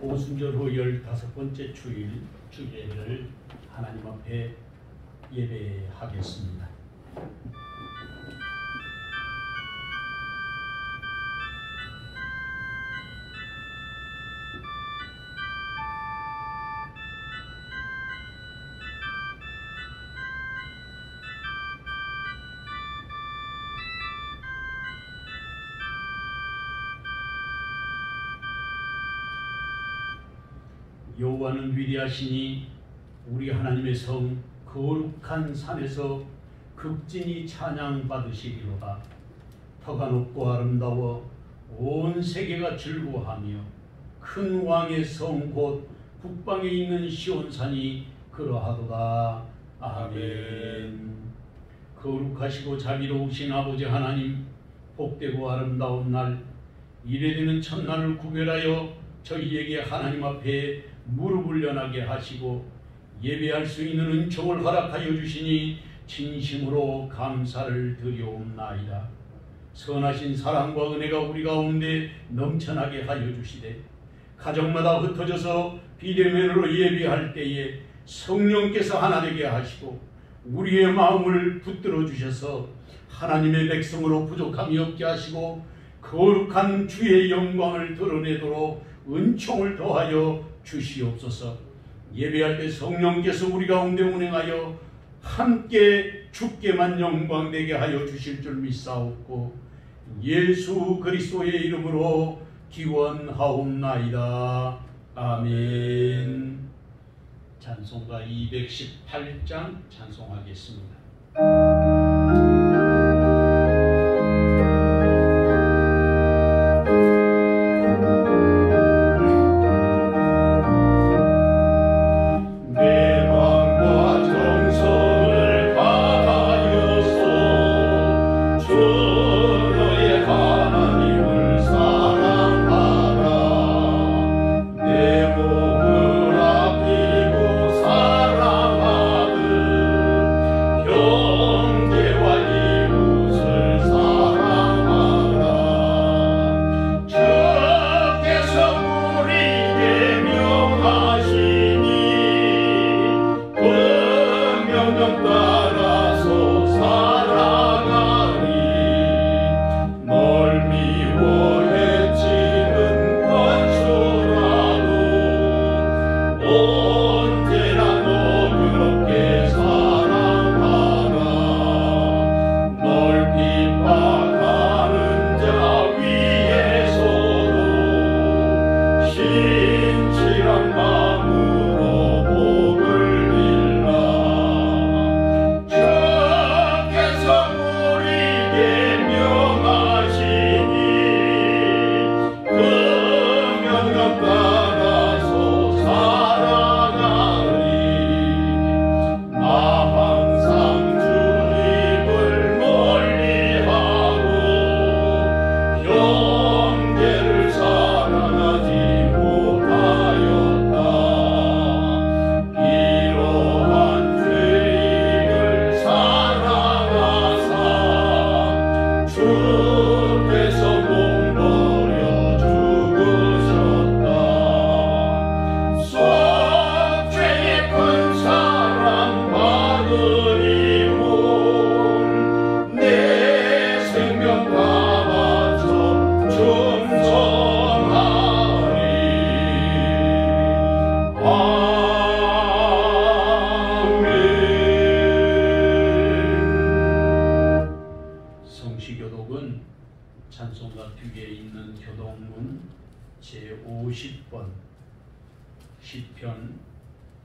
오순절 후 15번째 주일 주예배를 하나님 앞에 예배하겠습니다. 여호와는 위대하시니 우리 하나님의 성 거룩한 산에서 극진히 찬양받으시리로다. 터가 높고 아름다워 온 세계가 즐거워하며 큰 왕의 성 곧 북방에 있는 시온산이 그러하도다. 아멘. 거룩하시고 자비로우신 아버지 하나님, 복되고 아름다운 날, 이래되는 첫날을 구별하여 저희에게 하나님 앞에 무릎을 연하게 하시고 예배할 수 있는 은총을 허락하여 주시니 진심으로 감사를 드리옵나이다. 선하신 사랑과 은혜가 우리 가운데 넘쳐나게 하여 주시되 가정마다 흩어져서 비대면으로 예배할 때에 성령께서 하나 되게 하시고 우리의 마음을 붙들어 주셔서 하나님의 백성으로 부족함이 없게 하시고 거룩한 주의 영광을 드러내도록 은총을 더하여 주시옵소서. 예배할 때 성령께서 우리 가운데 운행하여 함께 주께만 영광되게 하여 주실 줄 믿사옵고 예수 그리스도의 이름으로 기원하옵나이다. 아멘. 찬송가 218장 찬송하겠습니다. 찬송가 뒤에 있는 교동문 제50번 시편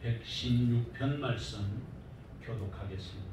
116편 말씀 교독하겠습니다.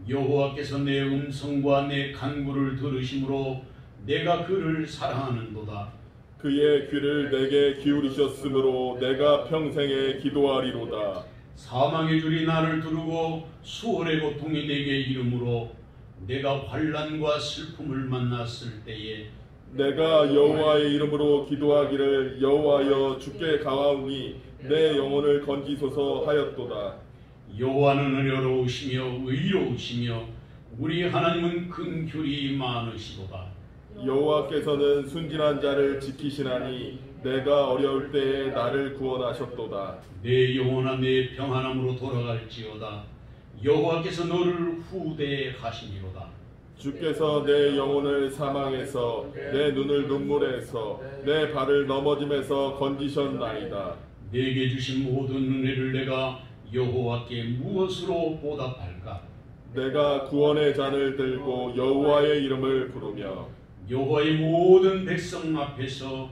여호와께서 내 음성과 내 간구를 들으심으로 내가 그를 사랑하는도다. 그의 귀를 내게 기울이셨으므로 내가 평생에 기도하리로다. 사망의 줄이 나를 두르고 수월의 고통이 내게 이르므로 내가 환난과 슬픔을 만났을 때에 내가 여호와의 이름으로 기도하기를 여호와여 주께 가하오니 내 영혼을 건지소서 하였도다. 여호와는 은혜로우시며 의로우시며 우리 하나님은 긍휼이 많으시도다. 여호와께서는 순진한 자를 지키시나니 내가 어려울 때에 나를 구원하셨도다. 내 영혼아 내 평안함으로 돌아갈지어다. 여호와께서 너를 후대하시니로다. 주께서 내 영혼을 사망에서 내 눈을 눈물에서 내 발을 넘어짐에서 건지셨나이다. 내게 주신 모든 은혜를 내가 여호와께 무엇으로 보답할까? 내가 구원의 잔을 들고 여호와의 이름을 부르며 여호와의 모든 백성 앞에서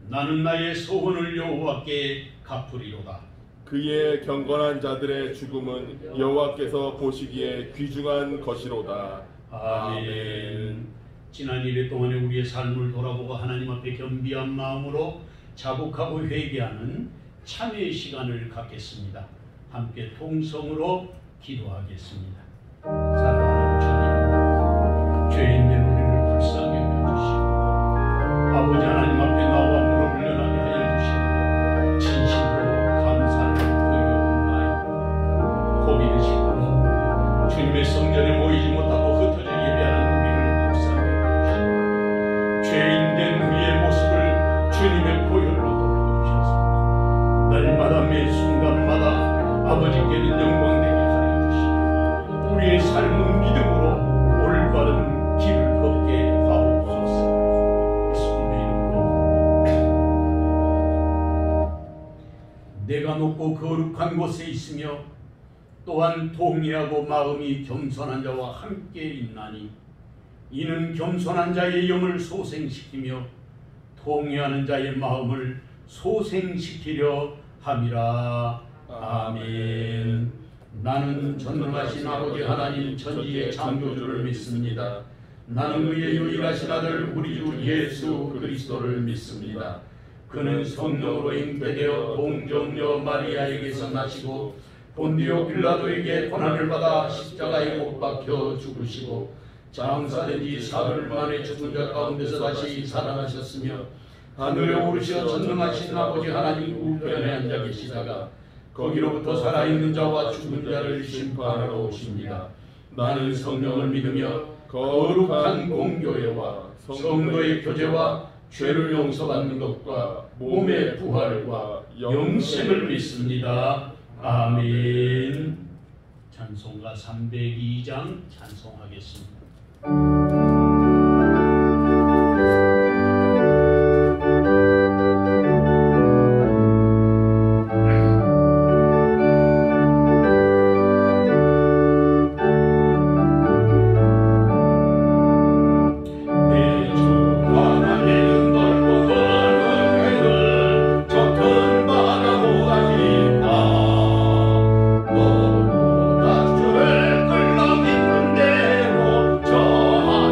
나는 나의 소원을 여호와께 갚으리로다. 그의 경건한 자들의 죽음은 여호와께서 보시기에 귀중한 것이로다. 아멘. 지난 1회 동안에 우리의 삶을 돌아보고 하나님 앞에 겸비한 마음으로 자복하고 회개하는 참회의 시간을 갖겠습니다. 함께 통성으로 기도하겠습니다. 사랑하는 주님, 죄인된 우리를 불쌍히 여겨주시고 아버지 하나님 앞에 나와 무릎을 연하게 하여 주시고 진심으로 감사를 드리옵나이다. 코비드19 주님의 성전에 모이지 못하고 흩어져 예배하는 우리를 불쌍히 여겨주시고 죄인된 우리의 모습을 주님의 보혈로 덮어주셔서 날마다 매 순간마다 아버지께는 영광되게 하여 주시고 우리의 삶은 믿음으로 올바른 길을 걷게 하옵소서. 예수님의 이름으로. 내가 높고 거룩한 곳에 있으며 또한 동의하고 마음이 겸손한 자와 함께 있나니 이는 겸손한 자의 영을 소생시키며 동의하는 자의 마음을 소생시키려 함이라. 아멘. 나는 전능하신 아버지 하나님 천지의 창조주를 믿습니다. 나는 그의 유일하신 아들 우리 주 예수 그리스도를 믿습니다. 그는 성령으로 잉태되어 동정녀 마리아에게서 나시고 본디오 빌라도에게 고난을 받아 십자가에 못 박혀 죽으시고 장사된 지 사흘 만에 죽은 자 가운데서 다시 살아나셨으며 하늘에 오르시어 전능하신 아버지 하나님 우편에 앉아 계시다가 거기로부터 살아있는 자와 죽은 자를 심판하러 오십니다. 나는 성령을 믿으며 거룩한 공교회와 성도의 교제와 죄를 용서받는 것과 몸의 부활과 영생을 믿습니다. 아멘. 찬송가 302장 찬송하겠습니다. 너보다 주를 끌러 깊은 데로 저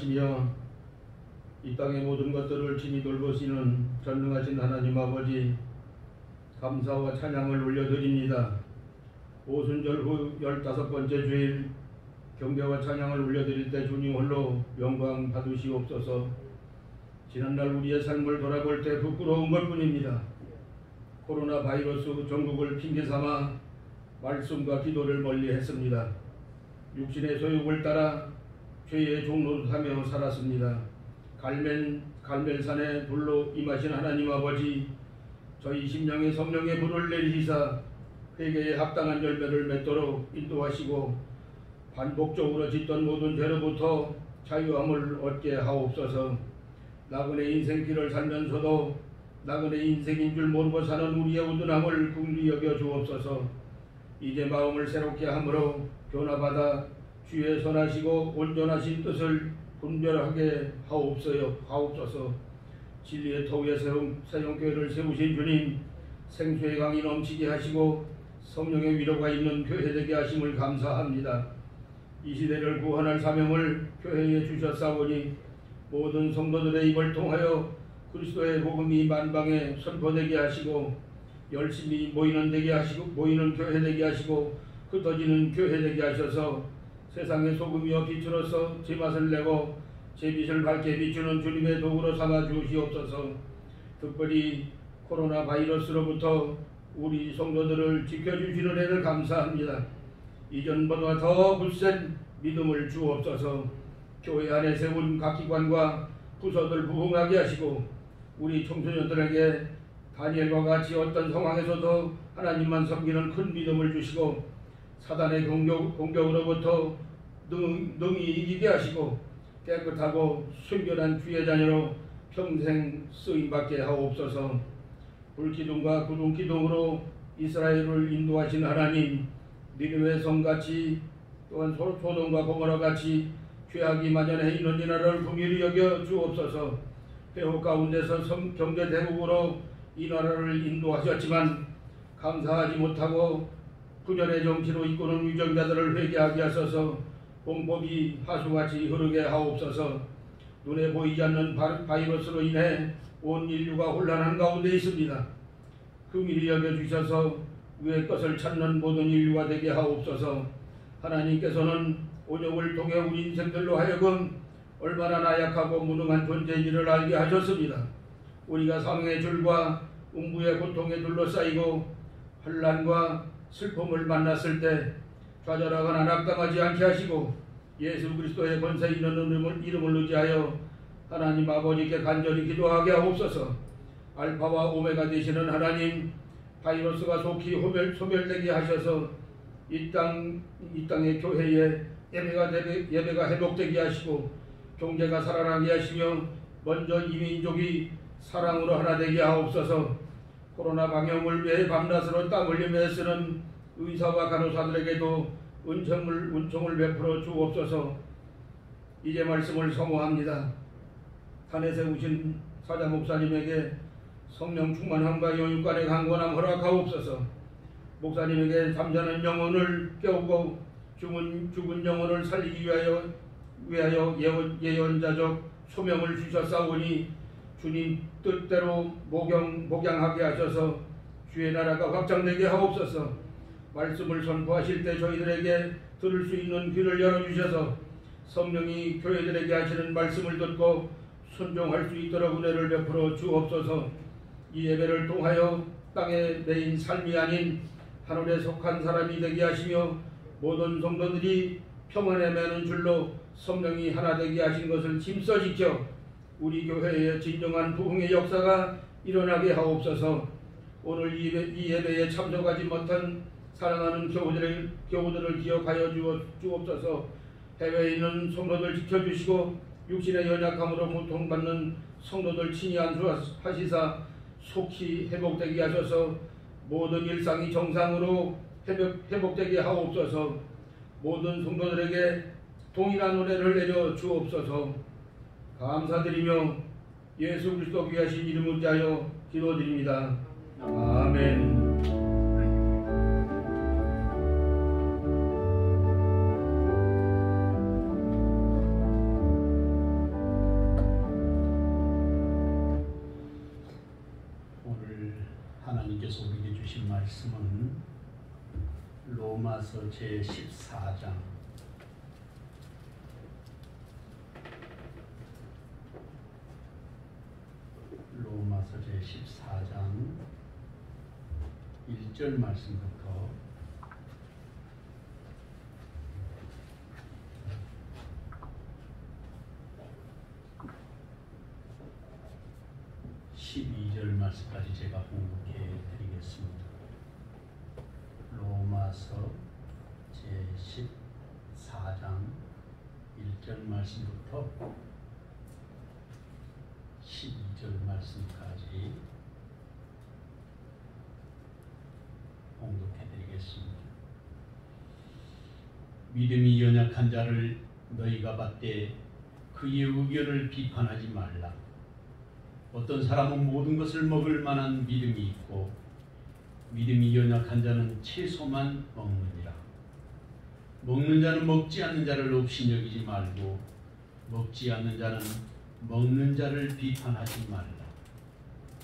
인도하시며 이 땅의 모든 것들을 친히 돌보시는 전능하신 하나님 아버지, 감사와 찬양을 올려드립니다. 오순절 후 15번째 주일 경배와 찬양을 올려드릴 때 주님 홀로 영광 받으시옵소서. 지난날 우리의 삶을 돌아볼 때 부끄러운 것뿐입니다. 코로나 바이러스 전국을 핑계삼아 말씀과 기도를 멀리했습니다. 육신의 소욕을 따라 죄의 종노릇하며 살았습니다. 갈멜산에 불로 임하신 하나님 아버지, 저희 심령에 성령의 불을 내리시사 회개에 합당한 열매를 맺도록 인도하시고 반복적으로 짓던 모든 죄로부터 자유함을 얻게 하옵소서. 나그네 인생길을 살면서도 나그네 인생인 줄 모르고 사는 우리의 우둔함을 긍휼히 여겨 주옵소서. 이제 마음을 새롭게 함으로 변화받아 주의 선하시고 온전하신 뜻을 분별하게 하옵소서. 진리의 터위에 세용교회를 세우신 주님, 생수의 강이 넘치게 하시고 성령의 위로가 있는 교회 되게 하심을 감사합니다. 이 시대를 구원할 사명을 교회에 주셨사오니 모든 성도들의 입을 통하여 그리스도의 복음이 만방에 선포되게 하시고 열심히 모이는 교회 되게 하시고 흩어지는 교회 되게 하셔서 세상의 소금이여 빛으로서 제맛을 내고 제빛을 밝게 비추는 주님의 도구로 삼아 주시옵소서. 특별히 코로나 바이러스로부터 우리 성도들을 지켜주시는 애를 감사합니다. 이전보다 더 굳센 믿음을 주옵소서. 교회 안에 세운 각 기관과 부서들 부흥하게 하시고 우리 청소년들에게 다니엘과 같이 어떤 상황에서도 하나님만 섬기는 큰 믿음을 주시고 사단의 공격으로부터 능히 이기게 하시고 깨끗하고 순결한 주의 자녀로 평생 쓰임받게 하옵소서. 불기둥과 구름기둥으로 이스라엘을 인도하신 하나님, 니느웨 성같이 또한 소돔과 고모라같이 죄악이 만연해 있는 이 나라를 긍휼히 여겨 주옵소서. 폐허 가운데서 경제 대국으로 이 나라를 인도하셨지만 감사하지 못하고 분열의 정치로 이끄는 위정자들을 회개하게 하소서. 공법이 하수같이 흐르게 하옵소서. 눈에 보이지 않는 바이러스로 인해 온 인류가 혼란한 가운데 있습니다. 긍휼히 여겨주셔서 위의 것을 찾는 모든 인류가 되게 하옵소서. 하나님께서는 온역을 통해 우리 인생들로 하여금 얼마나 나약하고 무능한 존재인지를 알게 하셨습니다. 우리가 사망의 줄과 음부의 고통에 둘러싸이고 환난과 슬픔을 만났을 때 좌절하거나 낙담하지 않게 하시고 예수 그리스도의 권세 있는 이름을 의지하여 하나님 아버지께 간절히 기도하게 하옵소서. 알파와 오메가 되시는 하나님, 바이러스가 속히 소멸되게 하셔서 이 땅의 교회에 예배가 회복되게 하시고 경제가 살아나게 하시며 먼저 이 민족이 사랑으로 하나 되게 하옵소서. 코로나 방역을 위해 밤낮으로 땀 흘리며 애쓰는 의사와 간호사들에게도 은총을 베풀어 주옵소서. 이제 말씀을 사모합니다. 산에 세우신 사자 목사님에게 성령 충만함과 영육간의 강건함 허락하옵소서. 목사님에게 잠자는 영혼을 깨우고 죽은 영혼을 살리기 위하여 예언자적 소명을 주셨사오니 주님 뜻대로 목양하게 하셔서 주의 나라가 확장되게 하옵소서. 말씀을 선포하실 때 저희들에게 들을 수 있는 귀를 열어주셔서 성령이 교회들에게 하시는 말씀을 듣고 순종할 수 있도록 은혜를 베풀어 주옵소서. 이 예배를 통하여 땅의 매인 삶이 아닌 하늘에 속한 사람이 되게 하시며 모든 성도들이 평안에 매는 줄로 성령이 하나 되게 하신 것을 힘써 지켜 우리 교회의 진정한 부흥의 역사가 일어나게 하옵소서. 오늘 이 예배에 참석하지 못한 사랑하는 교우들을 기억하여 주옵소서. 해외에 있는 성도들 지켜주시고 육신의 연약함으로 고통받는 성도들 친히 안수하시사 속히 회복되게 하셔서 모든 일상이 정상으로 회복되게 하옵소서. 모든 성도들에게 동일한 은혜를 내려 주옵소서. 감사드리며 예수 그리스도 귀하신 이름을 위하여 기도드립니다. 아멘. 하나님께서 우리에게 주신 말씀은 로마서 제14장 1절 말씀부터 12절 말씀까지 제가 공독해 드리겠습니다. 로마서 제14장 1절 말씀부터 12절 말씀까지 공독해 드리겠습니다. 믿음이 연약한 자를 너희가 받되 그의 의견을 비판하지 말라. 어떤 사람은 모든 것을 먹을 만한 믿음이 있고 믿음이 연약한 자는 채소만 먹느니라. 먹는 자는 먹지 않는 자를 업신여기지 말고 먹지 않는 자는 먹는 자를 비판하지 말라.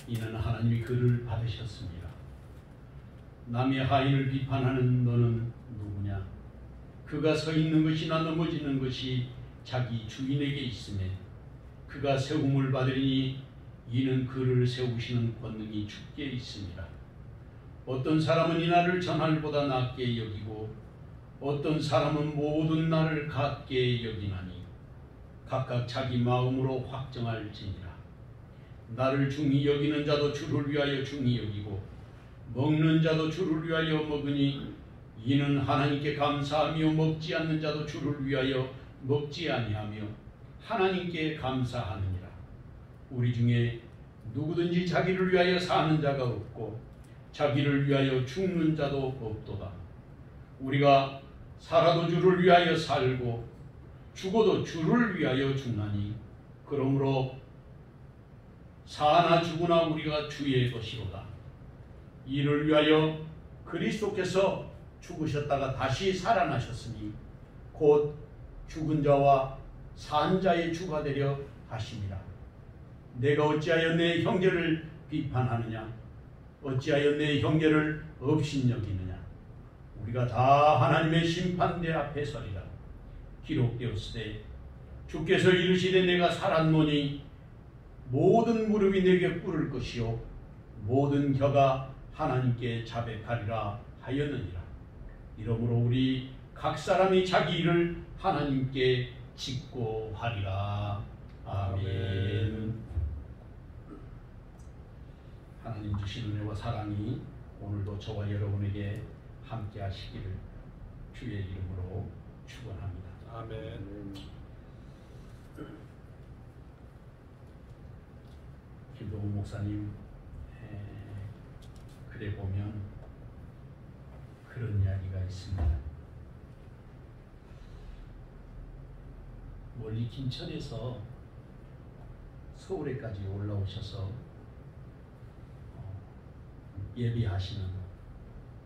이는 하나님이 그를 받으셨습니다. 남의 하인을 비판하는 너는 누구냐? 그가 서 있는 것이나 넘어지는 것이 자기 주인에게 있으며 그가 세움을 받으리니 이는 그를 세우시는 권능이 주께 있습니다. 어떤 사람은 이 날을 전날보다 낮게 여기고 어떤 사람은 모든 날을 같게 여기나니 각각 자기 마음으로 확정할지니라. 나를 중히 여기는 자도 주를 위하여 중히 여기고 먹는 자도 주를 위하여 먹으니 이는 하나님께 감사하며 먹지 않는 자도 주를 위하여 먹지 아니하며 하나님께 감사하느니라. 우리 중에 누구든지 자기를 위하여 사는 자가 없고 자기를 위하여 죽는 자도 없도다. 우리가 살아도 주를 위하여 살고 죽어도 주를 위하여 죽나니 그러므로 사나 죽으나 우리가 주의 것이로다. 이를 위하여 그리스도께서 죽으셨다가 다시 살아나셨으니 곧 죽은 자와 산 자의 주가 되려 하심이라. 내가 어찌하여 내 형제를 비판하느냐? 어찌하여 내 형제를 업신여기느냐? 우리가 다 하나님의 심판대 앞에 서리라. 기록되었으되 주께서 이르시되 내가 살았노니 모든 무릎이 내게 꿇을 것이요 모든 혀가 하나님께 자백하리라 하였느니라. 이러므로 우리 각 사람이 자기 일을 하나님께 짓고 하리라. 아멘. 하나님 주신 은혜와 사랑이 오늘도 저와 여러분에게 함께 하시기를 주의 이름으로 축원합니다. 아멘. 김동훈 목사님 글에 보면 그런 이야기가 있습니다. 멀리 김천에서 서울에까지 올라오셔서 예비하시는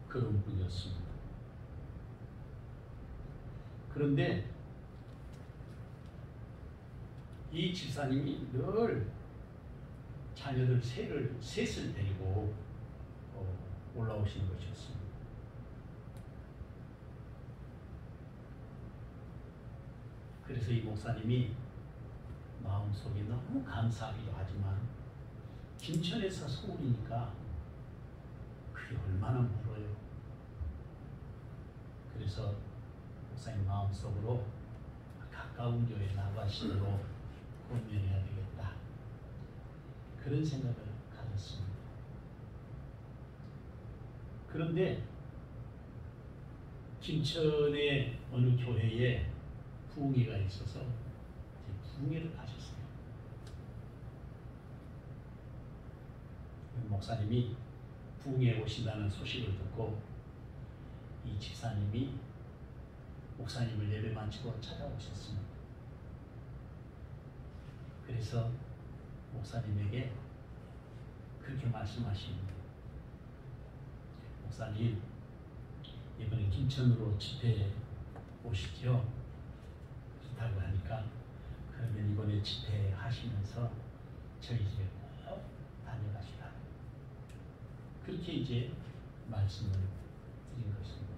그런 분이었습니다. 그런데 이 집사님이 늘 자녀들 셋을 데리고 올라오시는 것이었습니다. 그래서 이 목사님이 마음속에 너무 감사하기도 하지만 김천에서 서울이니까 그게 얼마나 멀어요. 그래서 목사님 마음속으로 가까운 교회에 나가시도록 권면해야 되겠다. 그런 생각을 가졌습니다. 그런데 김천의 어느 교회에 부흥회가 있어서 부흥회를 가셨어요. 목사님이 부흥회에 오신다는 소식을 듣고 이 집사님이 목사님을 예배 마치고 찾아오셨습니다. 그래서 목사님에게 그렇게 말씀하십니다. 목사님, 이번에 김천으로 집회에 오시죠? 좋다고 하니까 그러면 이번에 집회 하시면서 저희 집에 꼭 다녀가시라. 그렇게 그렇게 이제 말씀을 드린 것입니다.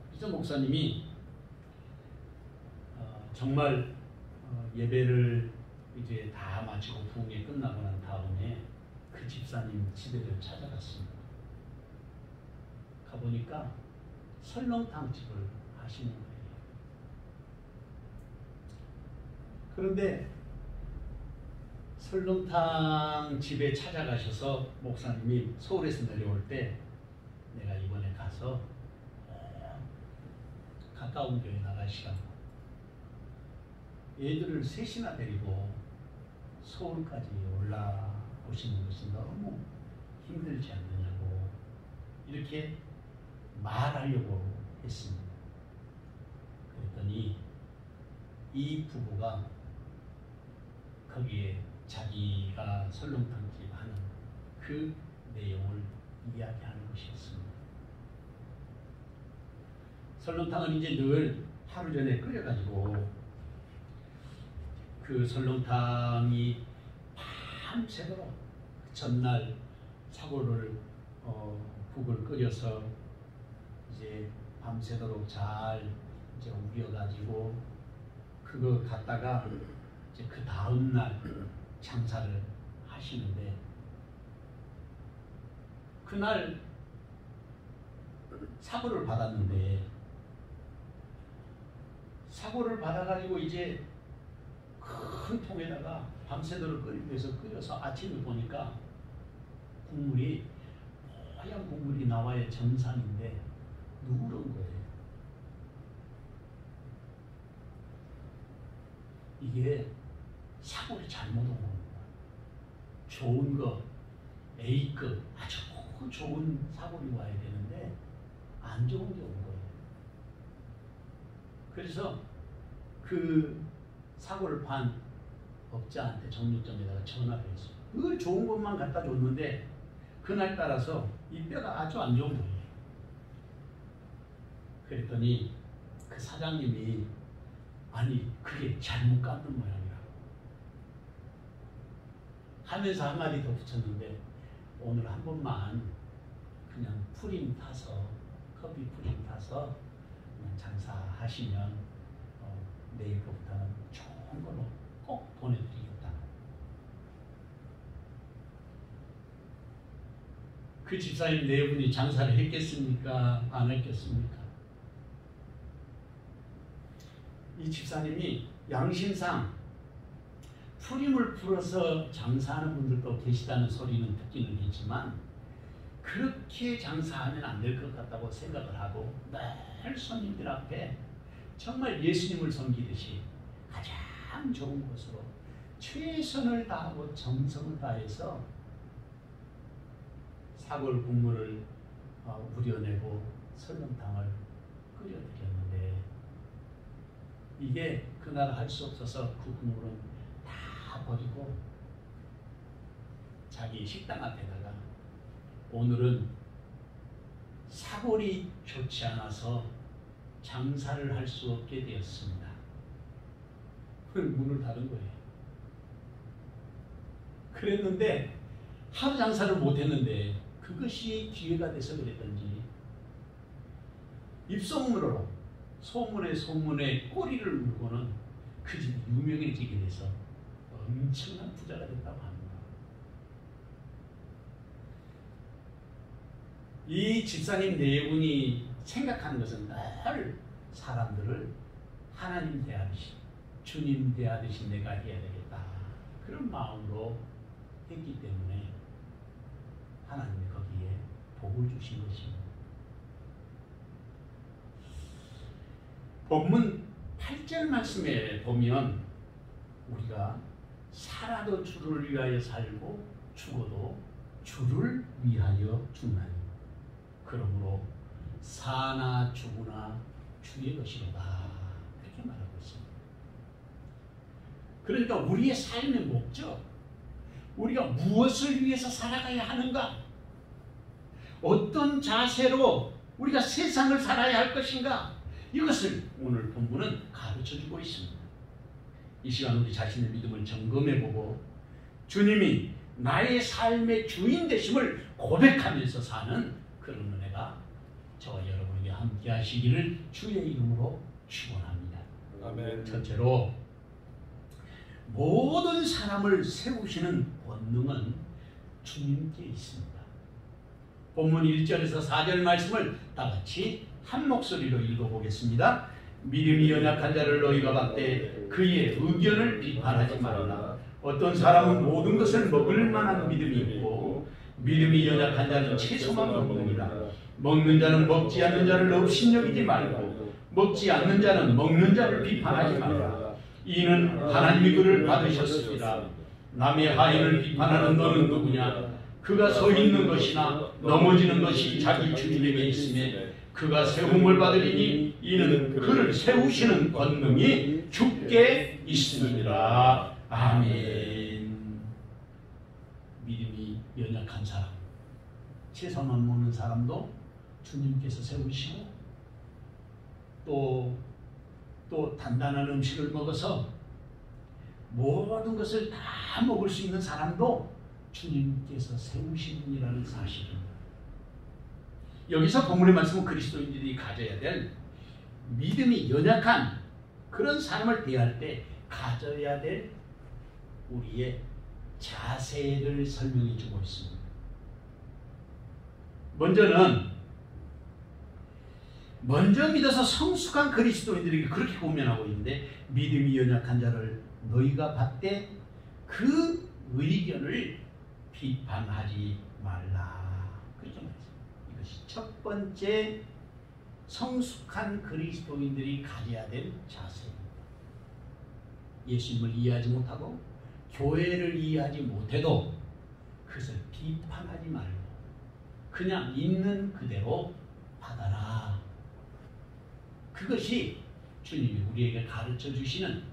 그래서 목사님이 정말 예배를 이제 다 마치고 부흥회 끝나고 난 다음에 그 집사님 집에를 찾아갔습니다. 가보니까 설렁탕 집을 하시는 거예요. 그런데 설렁탕 집에 찾아가셔서 목사님이 서울에서 내려올 때 내가 이번에 가서 가까운 교회 나가시라고 애들을 셋이나 데리고 서울까지 올라오시는 것이 너무 힘들지 않느냐고 이렇게 말하려고 했습니다. 그랬더니 이 부부가 거기에 자기가 설렁탕집 하는 그 내용을 이야기하는 것이었습니다. 설렁탕은 이제 늘 하루 전에 끓여가지고 그 설렁탕이 밤새도록 전날 사골을 국을 끓여서 이제 밤새도록 잘 이제 우려가지고 그거 갖다가 이제 그 다음 날 장사를 하시는데 그날 사고를 받았는데 사고를 받아가지고 이제 큰 통에다가 밤새도록 끓여서 아침에 보니까 국물이 하얀 국물이 나와야 정상인데 누런 거예요. 이게 사고를 잘못 온 겁니다. 좋은 거 A급 아주 좋은 사고리 와야 되는데 안 좋은 게 온 거예요. 그래서 그 사고를 판 업자한테 정육점에다가 전화를 했어요. 늘 좋은 것만 갖다 줬는데 그날 따라서 이 뼈가 아주 안 좋은 거예요. 그랬더니 그 사장님이 아니 그게 잘못 깎는 모양이라고 하면서 한마디 더 붙였는데 오늘 한 번만 그냥 프림 타서 커피 프림 타서 그냥 장사하시면 내일부터는 좋은 걸로 꼭 보내드리겠다. 그 집사님 네 분이 장사를 했겠습니까? 안 했겠습니까? 이 집사님이 양심상 프림을 풀어서 장사하는 분들도 계시다는 소리는 듣기는 했지만 그렇게 장사하면 안 될 것 같다고 생각을 하고 늘 손님들 앞에 정말 예수님을 섬기듯이 가장 좋은 곳으로 최선을 다하고 정성을 다해서 사골 국물을 우려내고 설렁탕을 끓여드렸는데 이게 그날 할 수 없어서 그 국물은 다 버리고 자기 식당 앞에다가 오늘은 사골이 좋지 않아서 장사를 할 수 없게 되었습니다. 문을 닫은 거예요. 그랬는데 하루 장사를 못했는데 그것이 기회가 돼서 그랬던지 입소문으로 소문에 꼬리를 물고는 그 집이 유명해지게 돼서 엄청난 부자가 됐다고 합니다. 이 집사님 네 분이 생각하는 것은 늘 사람들을 하나님 대하듯이 주님 대하듯이 내가 해야 되겠다 그런 마음으로 했기 때문에 하나님이 거기에 복을 주신 것입니다. 본문 8절 말씀에 보면 우리가 살아도 주를 위하여 살고 죽어도 주를 위하여 죽나니 그러므로 사나 죽으나 주의 것이로다 그렇게 말하고 있습니다. 그러니까 우리의 삶의 목적 우리가 무엇을 위해서 살아가야 하는가 어떤 자세로 우리가 세상을 살아야 할 것인가 이것을 오늘 본문은 가르쳐주고 있습니다. 이 시간 우리 자신의 믿음을 점검해보고 주님이 나의 삶의 주인 되심을 고백하면서 사는 그런 은혜가 저와 여러분에게 함께 하시기를 주의 이름으로 축원합니다. 아멘. 첫째로 모든 사람을 세우시는 권능은 주님께 있습니다. 본문 1절에서 4절 말씀을 다 같이 한 목소리로 읽어보겠습니다. 믿음이 연약한 자를 너희가 봤되 그의 의견을 비판하지 말라. 어떤 사람은 모든 것을 먹을 만한 믿음이 있고 믿음이 연약한 자는 채소만 먹느니라. 먹는 자는 먹지 않는 자를 업신여기지 말고 먹지 않는 자는 먹는 자를 비판하지 말라. 이는 하나님이 그를 받으셨으리라. 남의 하인을 비판하는 너는 누구냐? 그가 서 있는 것이나 넘어지는 것이 자기 주인에게 있음에 그가 세움을 받으리니 이는 그를 세우시는 권능이 주께 있으니라. 아멘. 믿음이 연약한 사람, 채소만 먹는 사람도 주님께서 세우시고 또 단단한 음식을 먹어서 모든 것을 다 먹을 수 있는 사람도 주님께서 세우시는이라는 사실입니다. 여기서 본문의 말씀은 그리스도인들이 가져야 될 믿음이 연약한 그런 사람을 대할 때 가져야 될 우리의 자세를 설명해 주고 있습니다. 먼저 믿어서 성숙한 그리스도인들에게 그렇게 고면하고 있는데 믿음이 연약한 자를 너희가 봤되 그 의견을 비판하지 말라. 그렇게 말했습니다. 이것이 첫 번째 성숙한 그리스도인들이 가져야 될 자세입니다. 예수님을 이해하지 못하고 교회를 이해하지 못해도 그것을 비판하지 말고 그냥 있는 그대로 받아라. 그것이 주님이 우리에게 가르쳐 주시는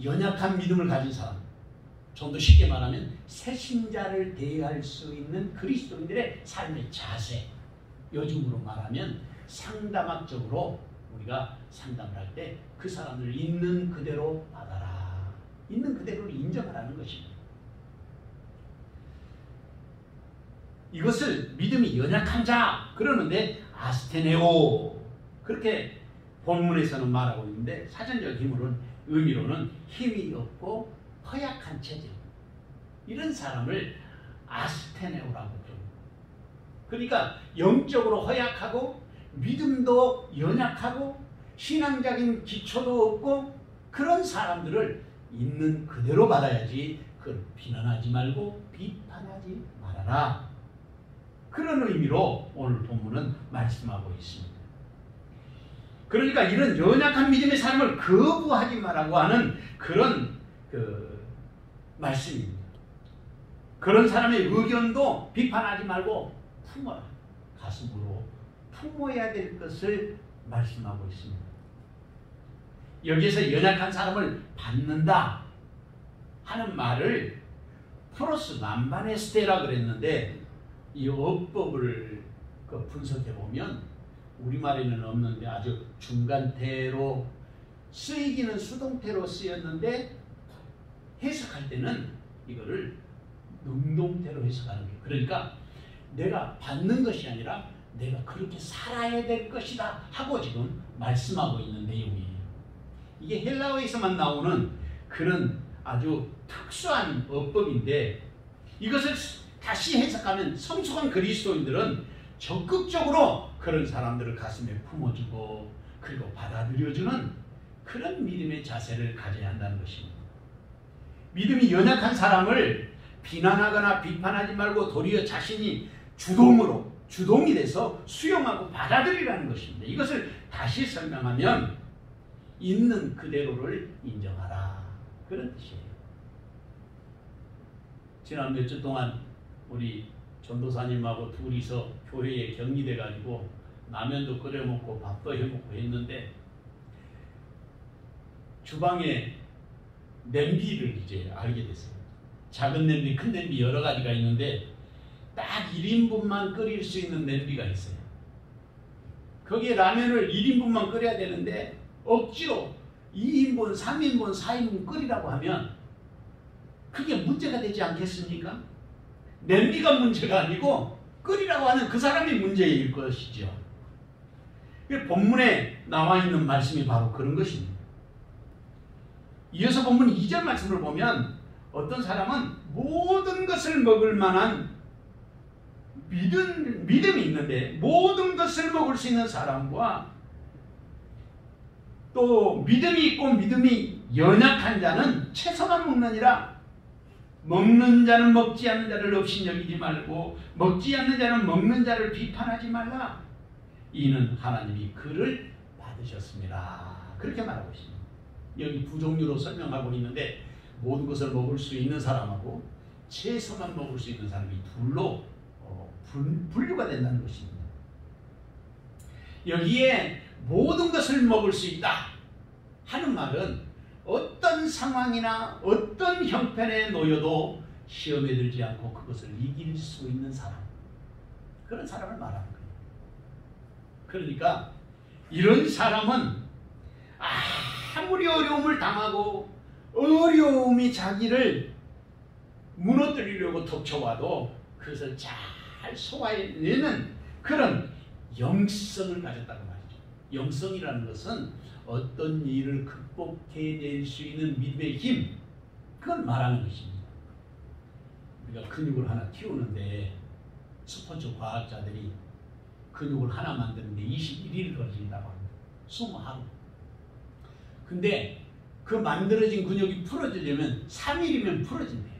연약한 믿음을 가진 사람, 좀 더 쉽게 말하면 새신자를 대할 수 있는 그리스도인들의 삶의 자세. 요즘으로 말하면 상담학적으로 우리가 상담을 할 때 그 사람을 있는 그대로 받아라. 있는 그대로를 인정하라는 것입니다. 이것을 믿음이 연약한 자 그러는데 아스테네오 그렇게 본문에서는 말하고 있는데 사전적 의미로는 힘이 없고 허약한 체질, 이런 사람을 아스테네오라고 부릅니다. 그러니까 영적으로 허약하고 믿음도 연약하고 신앙적인 기초도 없고 그런 사람들을 있는 그대로 받아야지 그걸 비난하지 말고 비판하지 말아라. 그런 의미로 오늘 본문은 말씀하고 있습니다. 그러니까 이런 연약한 믿음의 삶을 거부하지 말라고 하는 그런 말씀입니다. 그런 사람의 의견도 비판하지 말고 품어라. 가슴으로 품어야 될 것을 말씀하고 있습니다. 여기에서 연약한 사람을 받는다 하는 말을 프로스 남바네스테라 그랬는데 이 어법을 분석해 보면 우리말에는 없는데 아주 중간태로 쓰이기는 수동태로 쓰였는데 해석할 때는 이거를 능동태로 해석하는 거예요. 그러니까 내가 받는 것이 아니라 내가 그렇게 살아야 될 것이다 하고 지금 말씀하고 있는 내용이에요. 이게 헬라어에서만 나오는 그런 아주 특수한 어법인데 이것을 다시 해석하면 성숙한 그리스도인들은 적극적으로 그런 사람들을 가슴에 품어주고 그리고 받아들여주는 그런 믿음의 자세를 가져야 한다는 것입니다. 믿음이 연약한 사람을 비난하거나 비판하지 말고 도리어 자신이 주동이 돼서 수용하고 받아들이라는 것입니다. 이것을 다시 설명하면 있는 그대로를 인정하라. 그런 뜻이에요. 지난 몇 주 동안 우리 전도사님하고 둘이서 교회에 격리돼 가지고 라면도 끓여 먹고 밥도 해 먹고 했는데 주방에 냄비를 이제 알게 됐어요. 작은 냄비, 큰 냄비 여러 가지가 있는데 딱 1인분만 끓일 수 있는 냄비가 있어요. 거기에 라면을 1인분만 끓여야 되는데 억지로 2인분, 3인분, 4인분 끓이라고 하면 그게 문제가 되지 않겠습니까? 냄비가 문제가 아니고 끓이라고 하는 그 사람이 문제일 것이죠. 본문에 나와 있는 말씀이 바로 그런 것입니다. 이어서 본문 2절 말씀을 보면 어떤 사람은 모든 것을 먹을 만한 믿음이 있는데 모든 것을 먹을 수 있는 사람과 또 믿음이 있고 믿음이 연약한 자는 채소만 먹느니라. 먹는 자는 먹지 않는 자를 업신여기지 말고 먹지 않는 자는 먹는 자를 비판하지 말라. 이는 하나님이 그를 받으셨습니다. 그렇게 말하고 있습니다. 여기 두 종류로 설명하고 있는데 모든 것을 먹을 수 있는 사람하고 채소만 먹을 수 있는 사람이 둘로 분류가 된다는 것입니다. 여기에 모든 것을 먹을 수 있다 하는 말은 어떤 상황이나 어떤 형편에 놓여도 시험에 들지 않고 그것을 이길 수 있는 사람, 그런 사람을 말하는 거예요. 그러니까 이런 사람은 아무리 어려움을 당하고 어려움이 자기를 무너뜨리려고 덮쳐와도 그것을 잘 소화해내는 그런 영성을 가졌다고 말이죠. 영성이라는 것은 어떤 일을 극복해낼 수 있는 믿음의 힘, 그걸 말하는 것입니다. 우리가 근육을 하나 키우는데 스포츠 과학자들이 근육을 하나 만드는데 21일 걸린다고 합니다. 20하루. 근데 그 만들어진 근육이 풀어지려면 3일이면 풀어진대요.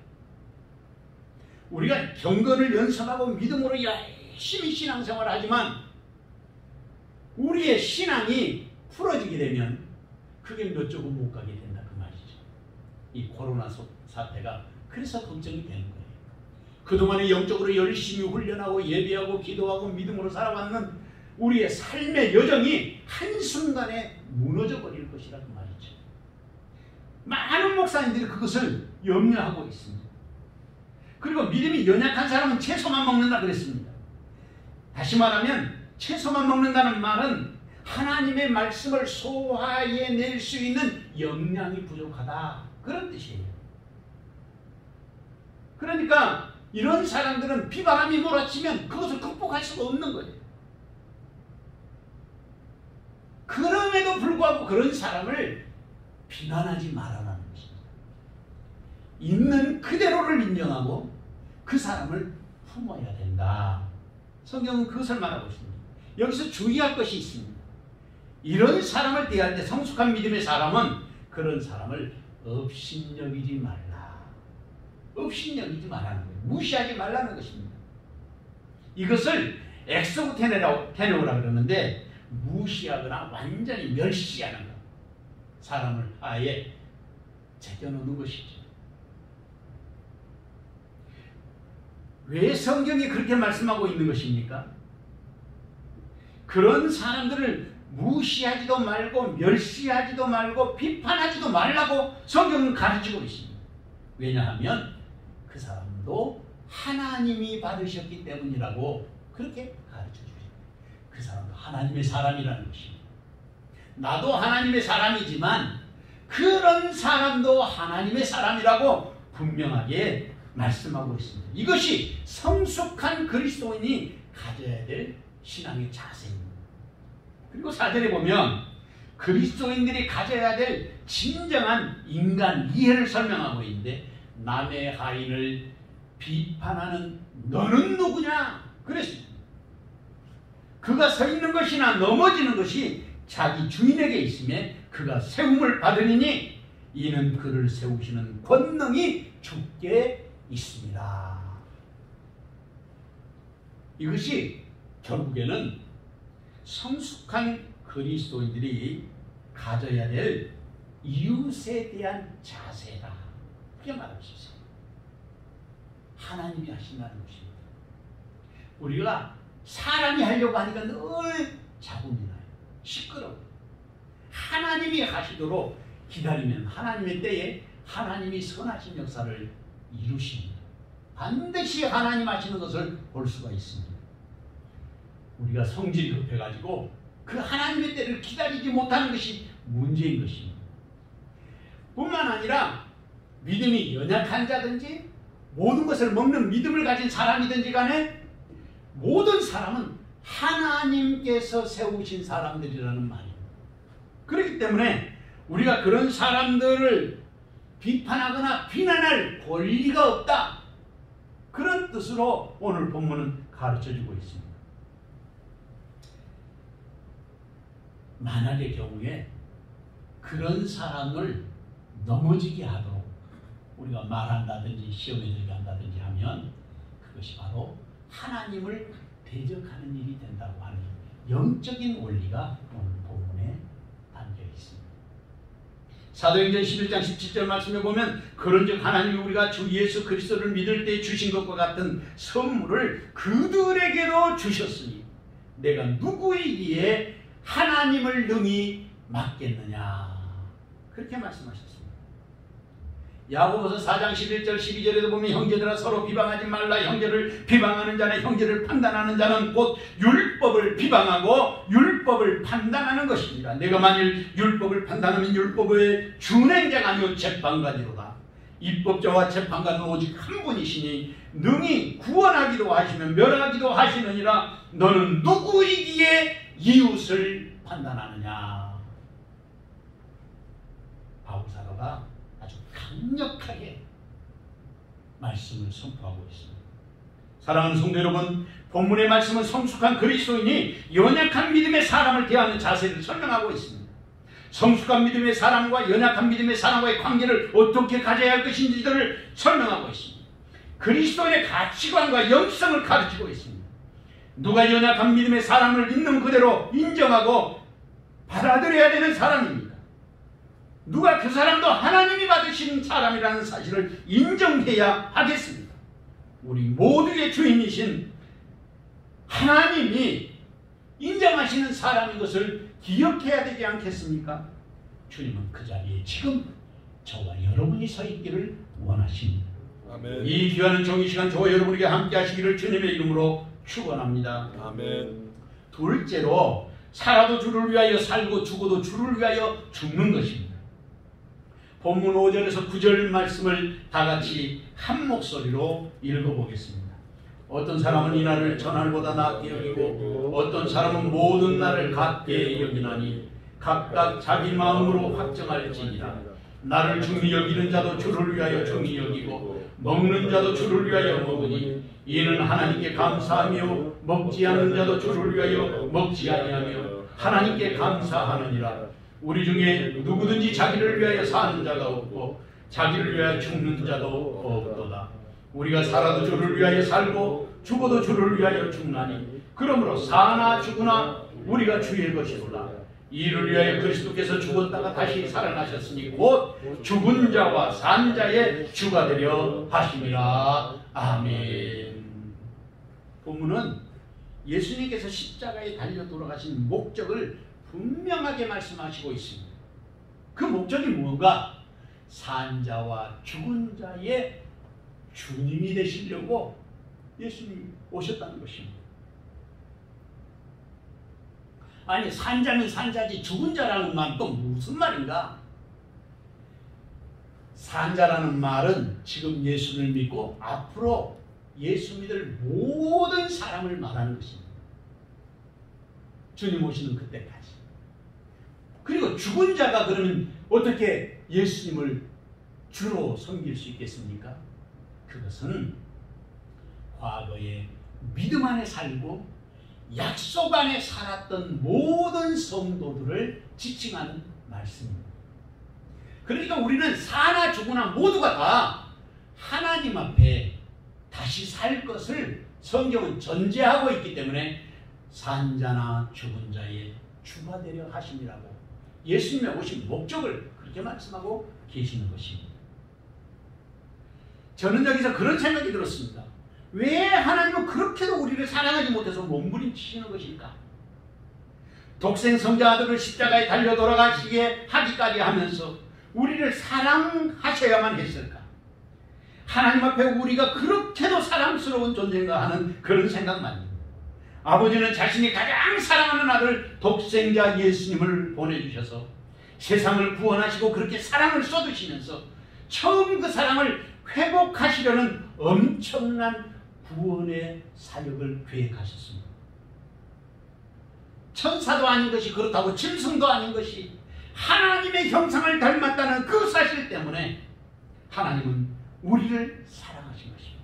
우리가 경건을 연습하고 믿음으로 열심히 신앙생활을 하지만 우리의 신앙이 풀어지게 되면 그게 몇 조금 못 가게 된다 그 말이죠. 이 코로나 사태가 그래서 걱정이 되는 거예요. 그동안에 영적으로 열심히 훈련하고 예배하고 기도하고 믿음으로 살아왔는 우리의 삶의 여정이 한순간에 무너져 버릴 것이라 그 말이죠. 많은 목사님들이 그것을 염려하고 있습니다. 그리고 믿음이 연약한 사람은 채소만 먹는다 그랬습니다. 다시 말하면 채소만 먹는다는 말은 하나님의 말씀을 소화해낼 수 있는 역량이 부족하다 그런 뜻이에요. 그러니까 이런 사람들은 비바람이 몰아치면 그것을 극복할 수가 없는 거예요. 그럼에도 불구하고 그런 사람을 비난하지 말아라는 것입니다. 있는 그대로를 인정하고 그 사람을 품어야 된다. 성경은 그것을 말하고 있습니다. 여기서 주의할 것이 있습니다. 이런 사람을 대할 때 성숙한 믿음의 사람은 그런 사람을 업신여기지 말라. 업신여기지 말라는 거예요. 무시하지 말라는 것입니다. 이것을 엑소테네오라 그러는데 무시하거나 완전히 멸시하는 것. 사람을 아예 제껴놓는 것이죠. 왜 성경이 그렇게 말씀하고 있는 것입니까? 그런 사람들을 무시하지도 말고 멸시하지도 말고 비판하지도 말라고 성경은 가르치고 있습니다. 왜냐하면 그 사람도 하나님이 받으셨기 때문이라고 그렇게 가르쳐 주십니다. 그 사람도 하나님의 사람이라는 것입니다. 나도 하나님의 사람이지만 그런 사람도 하나님의 사람이라고 분명하게 말씀하고 있습니다. 이것이 성숙한 그리스도인이 가져야 될 신앙의 자세입니다. 그리고 4절에 보면 그리스도인들이 가져야 될 진정한 인간 이해를 설명하고 있는데 남의 하인을 비판하는 너는 누구냐? 그랬습니다. 그가 서 있는 것이나 넘어지는 것이 자기 주인에게 있음에 그가 세움을 받으리니 이는 그를 세우시는 권능이 주께 있습니다. 이것이 결국에는 성숙한 그리스도인들이 가져야 될 이웃에 대한 자세다. 그렇게 말할 수 있어요. 하나님이 하신다는 것입니다. 우리가 사람이 하려고 하니까 늘 잡음이 나요. 시끄러워요. 하나님이 하시도록 기다리면 하나님의 때에 하나님이 선하신 역사를 이루십니다. 반드시 하나님 하시는 것을 볼 수가 있습니다. 우리가 성질이 급해가지고 그 하나님의 때를 기다리지 못하는 것이 문제인 것입니다. 뿐만 아니라 믿음이 연약한 자든지 모든 것을 먹는 믿음을 가진 사람이든지 간에 모든 사람은 하나님께서 세우신 사람들이라는 말입니다. 그렇기 때문에 우리가 그런 사람들을 비판하거나 비난할 권리가 없다. 그런 뜻으로 오늘 본문은 가르쳐주고 있습니다. 만약의 경우에 그런 사람을 넘어지게 하도록 우리가 말한다든지 시험에 들게 한다든지 하면 그것이 바로 하나님을 대적하는 일이 된다고 하는 영적인 원리가 오늘 본문에 담겨 있습니다. 사도행전 11장 17절 말씀에 보면 그런즉 하나님이 우리가 주 예수 그리스도를 믿을 때 주신 것과 같은 선물을 그들에게도 주셨으니 내가 누구이기에 하나님을 능히 막겠느냐. 그렇게 말씀하셨습니다. 야고보서 4장 11절 12절에도 보면 형제들아 서로 비방하지 말라. 형제를 비방하는 자는 형제를 판단하는 자는 곧 율법을 비방하고 율법을 판단하는 것입니다. 내가 만일 율법을 판단하면 율법의 준행자가 아니오 재판관이로다. 입법자와 재판관은 오직 한 분이시니 능히 구원하기도 하시며 멸하기도 하시느니라. 너는 누구이기에 이웃을 판단하느냐. 바울사도가 아주 강력하게 말씀을 선포하고 있습니다. 사랑하는 성도 여러분, 본문의 말씀은 성숙한 그리스도인이 연약한 믿음의 사람을 대하는 자세를 설명하고 있습니다. 성숙한 믿음의 사람과 연약한 믿음의 사람과의 관계를 어떻게 가져야 할 것인지를 설명하고 있습니다. 그리스도인의 가치관과 영성을 가르치고 있습니다. 누가 연약한 믿음의 사람을 있는 그대로 인정하고 받아들여야 되는 사람입니다. 누가 그 사람도 하나님이 받으신 사람이라는 사실을 인정해야 하겠습니다. 우리 모두의 주인이신 하나님이 인정하시는 사람인 것을 기억해야 되지 않겠습니까? 주님은 그 자리에 지금 저와 여러분이 서 있기를 원하십니다. 아멘. 이 귀한 정의시간 저와 여러분에게 함께 하시기를 주님의 이름으로 축원합니다. 아멘. 둘째로 살아도 주를 위하여 살고 죽어도 주를 위하여 죽는 것입니다. 본문 5절에서 9절 말씀을 다 같이 한 목소리로 읽어보겠습니다. 어떤 사람은 이 날을 전날보다 낫게 여기고 어떤 사람은 모든 날을 같게 여기나니 각각 자기 마음으로 확정할지니라. 나를 중히 여기는 자도 주를 위하여 중히 여기고 먹는 자도 주를 위하여 먹으니 이는 하나님께 감사하며 먹지 않는 자도 주를 위하여 먹지 아니하며 하나님께 감사하느니라. 우리 중에 누구든지 자기를 위하여 사는 자가 없고 자기를 위하여 죽는 자도 없도다. 우리가 살아도 주를 위하여 살고 죽어도 주를 위하여 죽나니 그러므로 사나 죽으나 우리가 주의 것이로라. 이를 위하여 그리스도께서 죽었다가 다시 살아나셨으니 곧 죽은 자와 산 자의 주가 되려 하심이라. 아멘. 본문은 예수님께서 십자가에 달려 돌아가신 목적을 분명하게 말씀하시고 있습니다. 그 목적이 뭔가? 산 자와 죽은 자의 주님이 되시려고 예수님이 오셨다는 것입니다. 아니, 산자는 산자지 죽은 자라는 말은 또 무슨 말인가? 산자라는 말은 지금 예수를 믿고 앞으로 예수 믿을 모든 사람을 말하는 것입니다. 주님 오시는 그때까지. 그리고 죽은 자가 그러면 어떻게 예수님을 주로 섬길 수 있겠습니까? 그것은 과거에 믿음 안에 살고 약속 안에 살았던 모든 성도들을 지칭하는 말씀입니다. 그러니까 우리는 사나 죽으나 모두가 다 하나님 앞에 다시 살 것을 성경은 전제하고 있기 때문에 산 자나 죽은 자의 주가 되려 하심이라고 예수님의 오신 목적을 그렇게 말씀하고 계시는 것입니다. 저는 여기서 그런 생각이 들었습니다. 왜 하나님은 그렇게도 우리를 사랑하지 못해서 몸부림치시는 것일까? 독생 성자 아들을 십자가에 달려 돌아가시게 하기까지 하면서 우리를 사랑하셔야만 했을까? 하나님 앞에 우리가 그렇게도 사랑스러운 존재인가 하는 그런 생각만입니다. 아버지는 자신이 가장 사랑하는 아들 독생자 예수님을 보내주셔서 세상을 구원하시고 그렇게 사랑을 쏟으시면서 처음 그 사랑을 회복하시려는 엄청난 구원의 사역을 계획하셨습니다. 천사도 아닌 것이 그렇다고 짐승도 아닌 것이 하나님의 형상을 닮았다는 그 사실 때문에 하나님은 우리를 사랑하신 것입니다.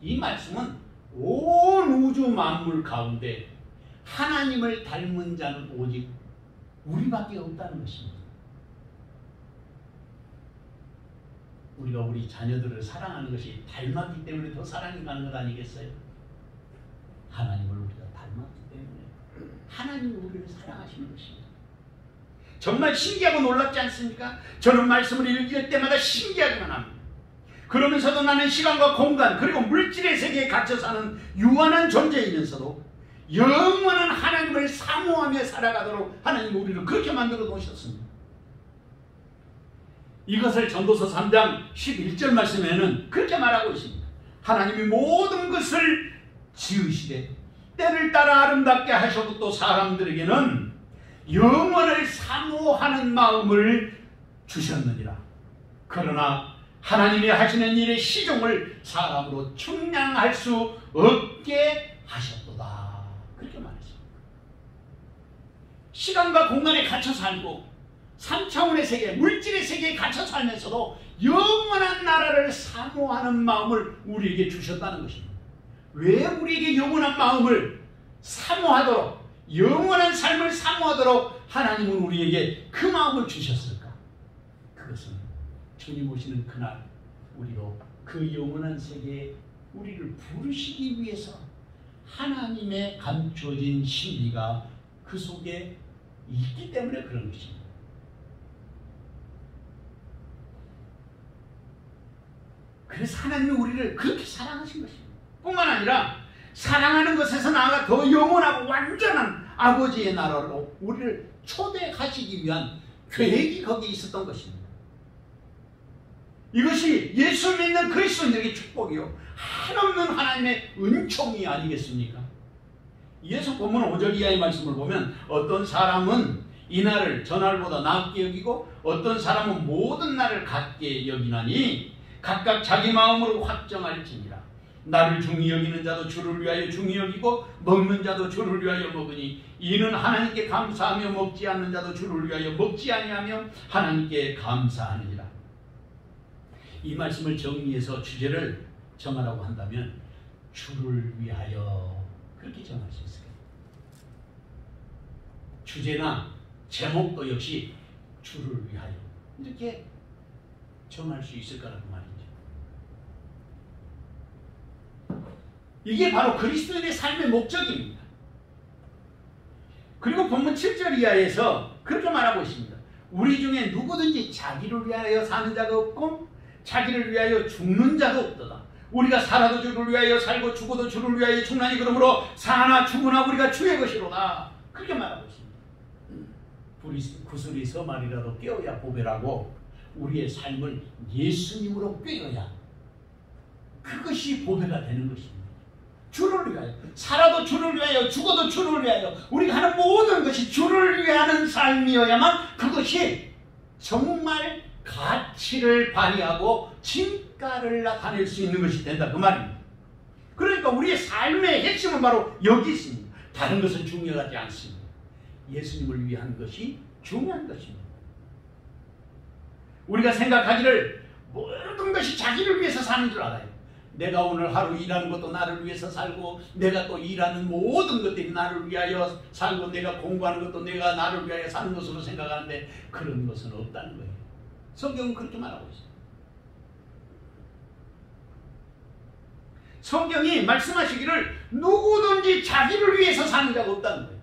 이 말씀은 온 우주 만물 가운데 하나님을 닮은 자는 오직 우리밖에 없다는 것입니다. 우리가 우리 자녀들을 사랑하는 것이 닮았기 때문에 더 사랑이 가는 것 아니겠어요? 하나님을 우리가 닮았기 때문에 하나님이 우리를 사랑하시는 것입니다. 정말 신기하고 놀랍지 않습니까? 저는 말씀을 읽을 때마다 신기하기만 합니다. 그러면서도 나는 시간과 공간 그리고 물질의 세계에 갇혀 사는 유한한 존재이면서도 영원한 하나님을 사모하며 살아가도록 하나님 우리를 그렇게 만들어 놓으셨습니다. 이것을 전도서 3장 11절 말씀에는 그렇게 말하고 있습니다. 하나님이 모든 것을 지으시되 때를 따라 아름답게 하셔도 또 사람들에게는 영원을 사모하는 마음을 주셨느니라. 그러나 하나님이 하시는 일의 시종을 사람으로 측량할 수 없게 하셨도다. 그렇게 말했습니다. 시간과 공간에 갇혀 살고 3차원의 세계, 물질의 세계에 갇혀 살면서도 영원한 나라를 사모하는 마음을 우리에게 주셨다는 것입니다. 왜 우리에게 영원한 마음을 사모하도록, 영원한 삶을 사모하도록 하나님은 우리에게 그 마음을 주셨을까? 그것은 주님 오시는 그날 우리로 그 영원한 세계에 우리를 부르시기 위해서 하나님의 감춰진 진리가 그 속에 있기 때문에 그런 것입니다. 그래서 하나님이 우리를 그렇게 사랑하신 것입니다. 뿐만 아니라 사랑하는 것에서 나아가 더 영원하고 완전한 아버지의 나라로 우리를 초대하시기 위한 계획이 거기에 있었던 것입니다. 이것이 예수 믿는 그리스도인에게 축복이요 한없는 하나님의 은총이 아니겠습니까? 예수 본문 5절 이하의 말씀을 보면 어떤 사람은 이 날을 저날보다 낫게 여기고 어떤 사람은 모든 날을 같게 여기나니 각각 자기 마음으로 확정할지니라. 나를 중히 여기는 자도 주를 위하여 중히 여기고 먹는 자도 주를 위하여 먹으니 이는 하나님께 감사하며 먹지 않는 자도 주를 위하여 먹지 아니하며 하나님께 감사하느니라. 이 말씀을 정리해서 주제를 정하라고 한다면 주를 위하여 그렇게 정할 수 있어요. 주제나 제목도 역시 주를 위하여 이렇게 정할 수 있을 거라고 말이죠. 이게 바로 그리스도인의 삶의 목적입니다. 그리고 본문 7절 이하에서 그렇게 말하고 있습니다. 우리 중에 누구든지 자기를 위하여 사는 자가 없고 자기를 위하여 죽는 자도 없도다. 우리가 살아도 주를 위하여 살고 죽어도 주를 위하여 죽나니 그러므로 사나 죽으나 우리가 주의 것이로다. 그렇게 말하고 있습니다. 구슬이 서말이라도 꿰어야 보배라고 우리의 삶을 예수님으로 꿰어야 그것이 보배가 되는 것입니다. 주를 위하여 살아도 주를 위하여 죽어도 주를 위하여 우리가 하는 모든 것이 주를 위하는 삶이어야만 그것이 정말 가치를 발휘하고 진가를 나타낼 수 있는 것이 된다 그 말입니다. 그러니까 우리의 삶의 핵심은 바로 여기 있습니다. 다른 것은 중요하지 않습니다. 예수님을 위한 것이 중요한 것입니다. 우리가 생각하기를 모든 것이 자기를 위해서 사는 줄 알아요. 내가 오늘 하루 일하는 것도 나를 위해서 살고 내가 또 일하는 모든 것들이 나를 위하여 살고 내가 공부하는 것도 내가 나를 위하여 사는 것으로 생각하는데 그런 것은 없다는 거예요. 성경은 그렇게 말하고 있어요. 성경이 말씀하시기를 누구든지 자기를 위해서 사는 자가 없다는 거예요.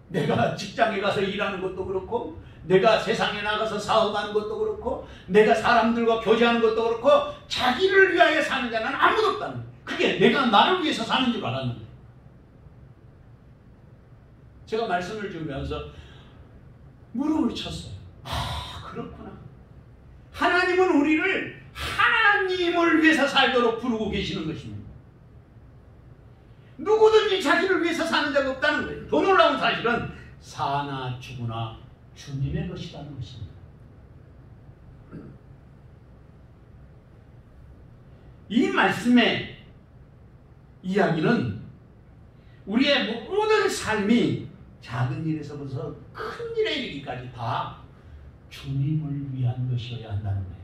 내가 직장에 가서 일하는 것도 그렇고 내가 세상에 나가서 사업하는 것도 그렇고 내가 사람들과 교제하는 것도 그렇고 자기를 위하여 사는 자는 아무도 없다는 거예요. 그게 내가 나를 위해서 사는 줄 알았는데 제가 말씀을 주면서 무릎을 쳤어요. 아 그렇구나. 하나님은 우리를 하나님을 위해서 살도록 부르고 계시는 것입니다. 누구든지 자기를 위해서 사는 자가 없다는 거예요. 더 놀라운 사실은 사나 죽으나 주님의 것이라는 것입니다. 이 말씀의 이야기는 우리의 모든 삶이 작은 일에서부터 큰 일에 이르기까지 다 주님을 위한 것이어야 한다는 거예요.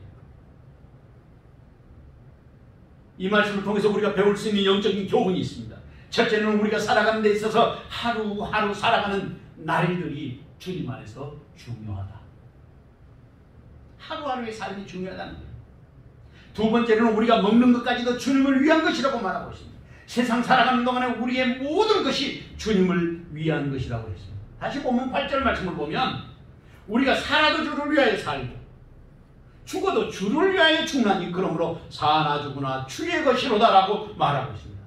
이 말씀을 통해서 우리가 배울 수 있는 영적인 교훈이 있습니다. 첫째는 우리가 살아가는 데 있어서 하루하루 살아가는 날들이 주님 안에서 중요하다. 하루하루의 삶이 중요하다는 거예요. 두 번째는 우리가 먹는 것까지도 주님을 위한 것이라고 말하고 있습니다. 세상 살아가는 동안에 우리의 모든 것이 주님을 위한 것이라고 했습니다. 다시 보면 8절 말씀을 보면 우리가 살아도 주를 위하여 살고 죽어도 주를 위하여 죽나니 그러므로 사나 죽으나 주의 것이로다라고 말하고 있습니다.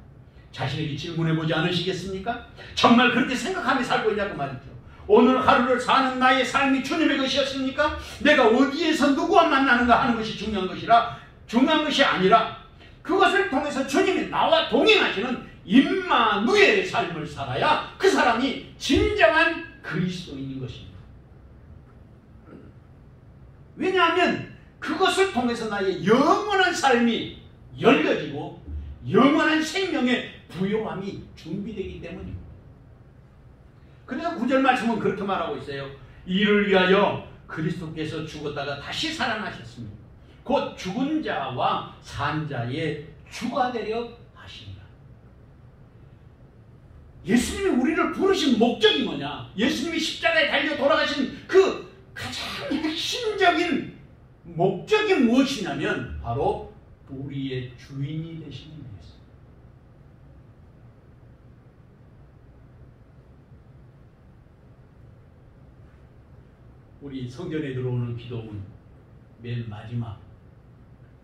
자신에게 질문해보지 않으시겠습니까? 정말 그렇게 생각하며 살고 있냐고 말이죠. 오늘 하루를 사는 나의 삶이 주님의 것이었습니까? 내가 어디에서 누구와 만나는가 하는 것이 중요한 것이 아니라 그것을 통해서 주님이 나와 동행하시는 임마누엘의 삶을 살아야 그 사람이 진정한 그리스도인인 것입니다. 왜냐하면 그것을 통해서 나의 영원한 삶이 열려지고 영원한 생명의 부요함이 준비되기 때문입니다. 그래서 9절 말씀은 그렇게 말하고 있어요. 이를 위하여 그리스도께서 죽었다가 다시 살아나셨습니다. 곧 죽은 자와 산 자의 주가 되려 하십니다. 예수님이 우리를 부르신 목적이 뭐냐? 예수님이 십자가에 달려 돌아가신 그 가장 핵심적인 목적이 무엇이냐면 바로 우리의 주인이 되시는 것입니다. 우리 성전에 들어오는 기도문 맨 마지막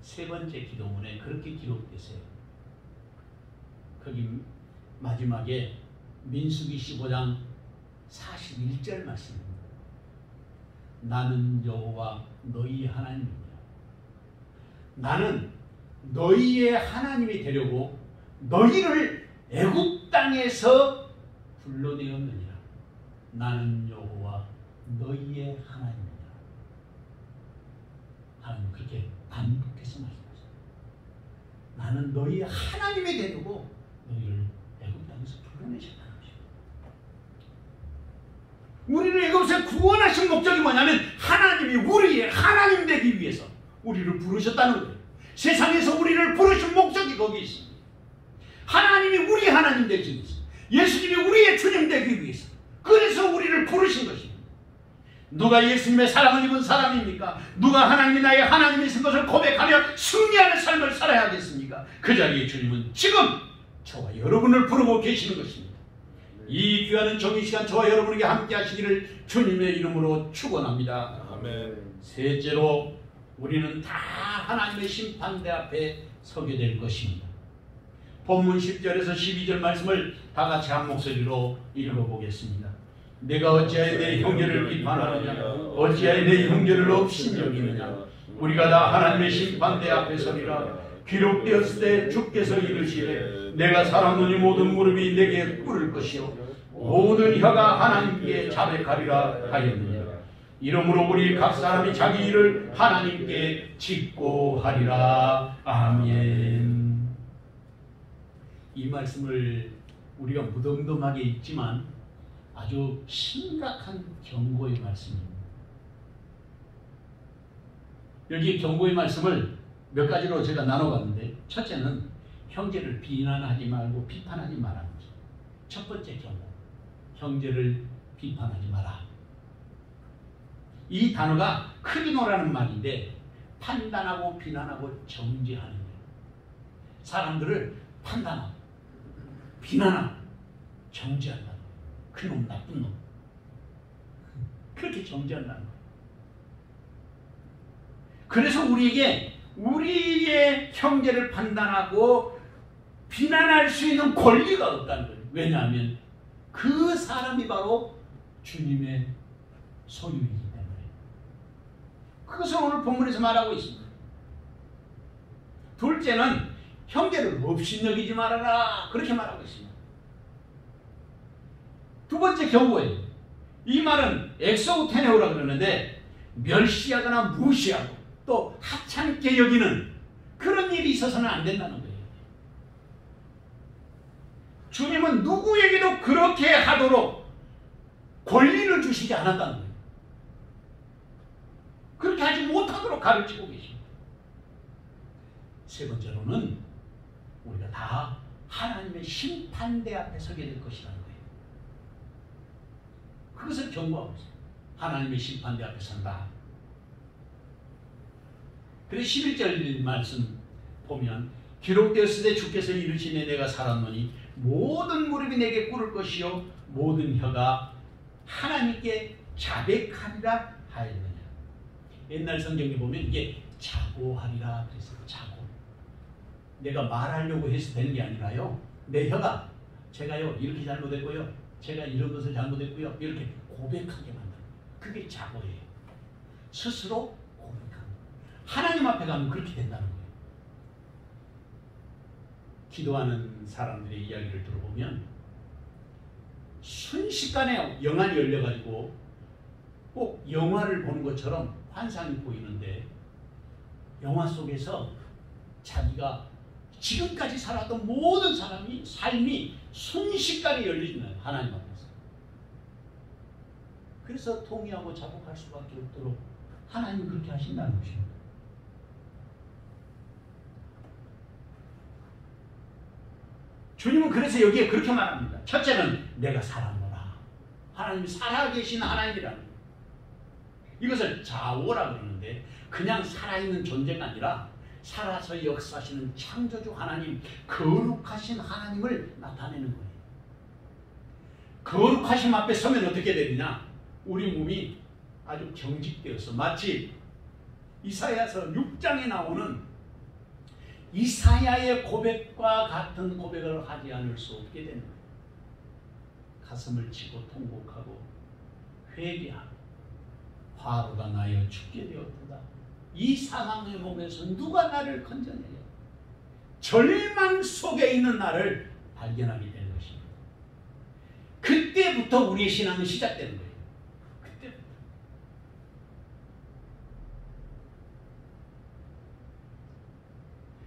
세 번째 기도문에 그렇게 기록되세요. 거기 마지막에 민수기 15장 41절 말씀입니다. 나는 여호와 너희 하나님이니라. 나는 너희의 하나님이 되려고 너희를 애굽 땅에서 불러내었느니라. 나는 여호와 너희의 하나님이니라. 하나님 그렇게 반복해서 말씀하셨어요. 나는 너희의 하나님이 되려고 너희를 애굽 땅에서 불러내셨다는 것입니다. 우리를 애굽에서 구원하신 목적이 뭐냐면 하나님이 우리의 하나님 되기 위해서 우리를 부르셨다는 거예요. 세상에서 우리를 부르신 목적이 거기 있습니다. 하나님이 우리 하나님 되기 위해서, 예수님이 우리의 주님 되기 위해서, 그래서 우리를 부르신 것입니다. 누가 예수님의 사랑을 입은 사람입니까? 누가 하나님이 나의 하나님이신 것을 고백하며 승리하는 삶을 살아야 하겠습니까? 그 자리에 주님은 지금 저와 여러분을 부르고 계시는 것입니다. 이 귀한 정의 시간 저와 여러분에게 함께 하시기를 주님의 이름으로 축원합니다. 아멘. 셋째로 우리는 다 하나님의 심판대 앞에 서게 될 것입니다. 본문 10절에서 12절 말씀을 다 같이 한 목소리로 읽어보겠습니다. 내가 어찌하여 내 형제를 비판하느냐? 어찌하여 내 형제를 업신여기느냐? 우리가 다 하나님의 심판대 앞에 서리라. 기록되었을 때 주께서 이르시되 내가 살았노니 모든 무릎이 내게 꿇을 것이요 모든 혀가 하나님께 자백하리라 하였느니라. 이러므로 우리 각 사람이 자기 일을 하나님께 짓고 하리라. 아멘. 이 말씀을 우리가 무덤덤하게 읽지만 아주 심각한 경고의 말씀입니다. 여기 경고의 말씀을 몇 가지로 제가 나눠봤는데, 첫째는 형제를 비난하지 말고 비판하지 말라는 거죠. 첫 번째 경고, 형제를 비판하지 마라. 이 단어가 크리노라는 말인데 판단하고 비난하고 정죄하는 거예요. 사람들을 판단하고 비난하고 정죄한다. 그놈 나쁜 놈, 그렇게 정죄한다는 거예요. 그래서 우리에게 우리의 형제를 판단하고 비난할 수 있는 권리가 없다는 거예요. 왜냐하면 그 사람이 바로 주님의 소유이기 때문에. 그것을 오늘 본문에서 말하고 있습니다. 둘째는 형제를 업신여기지 말아라, 그렇게 말하고 있습니다. 두 번째 경고예요. 이 말은 엑소우테네오라 그러는데 멸시하거나 무시하고 또 하찮게 여기는 그런 일이 있어서는 안 된다는 거예요. 주님은 누구에게도 그렇게 하도록 권리를 주시지 않았다는 거예요. 그렇게 하지 못하도록 가르치고 계십니다. 세 번째로는 우리가 다 하나님의 심판대 앞에 서게 될 것이라는 거예요. 그것을 경고하고 있어요. 하나님의 심판대 앞에 선다. 그래서 11절 말씀 보면 기록되었을 때 주께서 이르시되 내가 살았노니 모든 무릎이 내게 꿇을 것이요 모든 혀가 하나님께 자백하리라 하였느냐. 옛날 성경에 보면 이게 자고하리라 그랬어요. 자고. 내가 말하려고 해서 되는 게 아니라요. 내 혀가 제가요 이렇게 잘못했고요. 제가 이런 것을 잘못했고요. 이렇게 고백하게 만드는 거예요. 그게 자고예요. 스스로 고백하는 거예요. 하나님 앞에 가면 그렇게 된다는 거예요. 기도하는 사람들의 이야기를 들어보면 순식간에 영안이 열려가지고 꼭 영화를 보는 것처럼 환상이 보이는데 영화 속에서 자기가 지금까지 살았던 모든 사람이 삶이 순식간에 열리잖아요. 하나님 앞에서. 그래서 통회하고 자복할 수밖에 없도록 하나님이 그렇게 하신다는 것입니다. 주님은 그래서 여기에 그렇게 말합니다. 첫째는 내가 살았노라. 하나님이 살아계신 하나님이라는 거예요. 이것을 자오라 그러는데 그냥 살아있는 존재가 아니라 살아서 역사하시는 창조주 하나님, 거룩하신 하나님을 나타내는 거예요. 거룩하심 앞에 서면 어떻게 되느냐? 우리 몸이 아주 경직되어서 마치 이사야서 6장에 나오는 이사야의 고백과 같은 고백을 하지 않을 수 없게 되는 거예요. 가슴을 치고 통곡하고 회개하고 화로가 나여 죽게 되었도다. 이 상황의 몸에서 누가 나를 건져내려? 절망 속에 있는 나를 발견하게 되는 것입니다. 그때부터 우리의 신앙은 시작되는 거예요. 그때부터.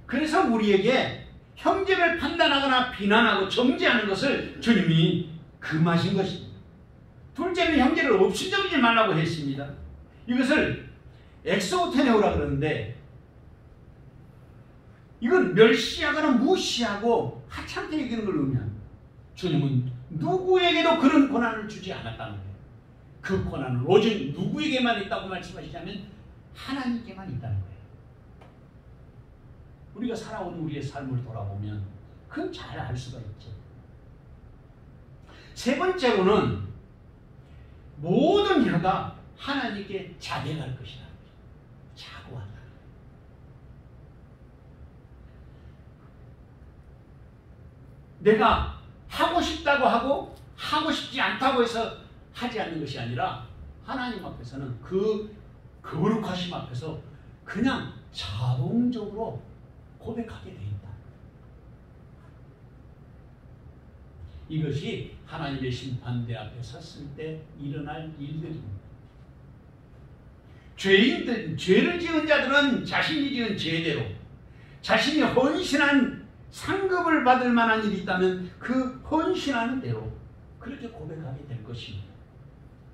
그래서 우리에게 형제를 판단하거나 비난하고 정죄하는 것을 주님이 금하신 것입니다. 둘째는 형제를 없이적이지 말라고 했습니다. 이것을 엑소테네오라 그러는데 이건 멸시하거나 무시하고 하찮게 여기는 걸 의미합니다. 주님은 누구에게도 그런 권한을 주지 않았다는 거예요. 그 권한은 오직 누구에게만 있다고 말씀하시자면 하나님께만 있다는 거예요. 우리가 살아온 우리의 삶을 돌아보면 그건 잘 알 수가 있죠. 세 번째로는 모든 혀가 하나님께 자백할 것이라는 거예요. 자고한다. 내가 하고 싶다고 하고 하고 싶지 않다고 해서 하지 않는 것이 아니라 하나님 앞에서는 그 거룩하심 앞에서 그냥 자동적으로 고백하게 돼 있다. 이것이 하나님의 심판대 앞에 섰을 때 일어날 일들입니다. 죄를 지은 자들은 자신이 지은 죄대로 자신이 헌신한 상급을 받을 만한 일이 있다면 그 헌신하는 대로 그렇게 고백하게 될 것입니다.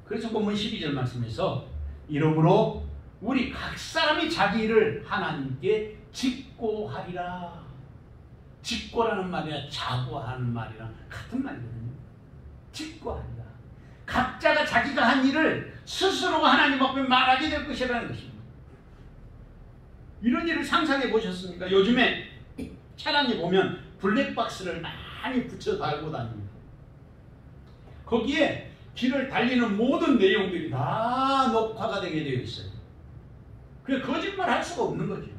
그래서 본문 12절 말씀에서 이러므로 우리 각 사람이 자기 일을 하나님께 직고하리라. 직고라는 말이야 자고하는 말이랑 같은 말이거든요. 직고하리라. 각자가 자기가 한 일을 스스로가 하나님 앞에 말하게 될 것이라는 것입니다. 이런 일을 상상해 보셨습니까? 요즘에 차량에 보면 블랙박스를 많이 붙여 달고 다닙니다. 거기에 길을 달리는 모든 내용들이 다 녹화가 되게 되어 있어요. 그게 거짓말 할 수가 없는 거죠.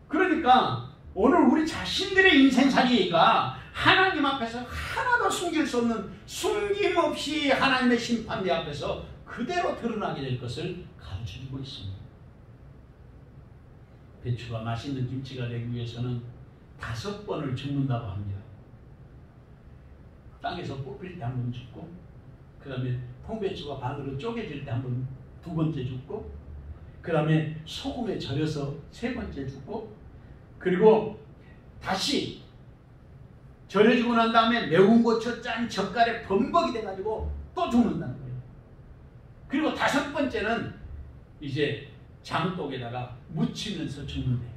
그러니까 오늘 우리 자신들의 인생살이가 하나님 앞에서 하나도 숨길 수 없는 숨김없이 하나님의 심판대 앞에서 그대로 드러나게 될 것을 가르쳐주고 있습니다. 배추가 맛있는 김치가 되기 위해서는 5번을 죽는다고 합니다. 땅에서 뽑힐 때 한 번 죽고 그 다음에 통배추가 반으로 쪼개질 때 한 번 2번째 죽고 그 다음에 소금에 절여서 3번째 죽고, 그리고 다시 절여주고 난 다음에 매운 고추 짠 젓갈에 범벅이 돼가지고 또 죽는다는 거예요. 그리고 5번째는 이제 장독에다가 묻히면서 죽는데요.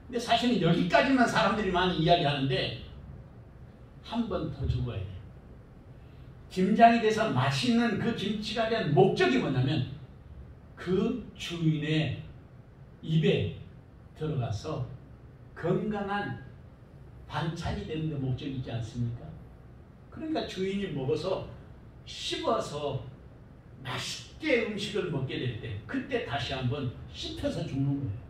근데 사실은 여기까지만 사람들이 많이 이야기하는데 한 번 더 죽어야 돼요. 김장이 돼서 맛있는 그 김치가 된 목적이 뭐냐면 그 주인의 입에 들어가서 건강한 반찬이 되는 데 목적이 있지 않습니까? 그러니까 주인이 먹어서 씹어서 맛있게 음식을 먹게 될 때 그때 다시 한번 씹혀서 죽는 거예요.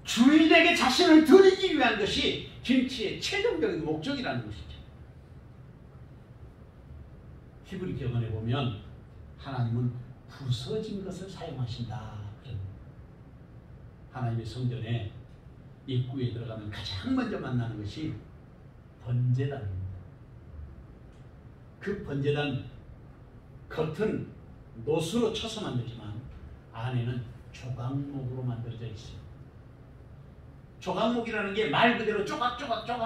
주인에게 자신을 드리기 위한 것이 김치의 최종적인 목적이라는 것이죠. 히브리 경언에 보면 하나님은 부서진 것을 사용하신다. 하나님의 성전에 입구에 들어가면 가장 먼저 만나는 것이 번제단입니다. 그 번제단 겉은 노수로 쳐서 만들지만 안에는 조각목으로 만들어져 있어요. 조각목이라는 게 말 그대로 조각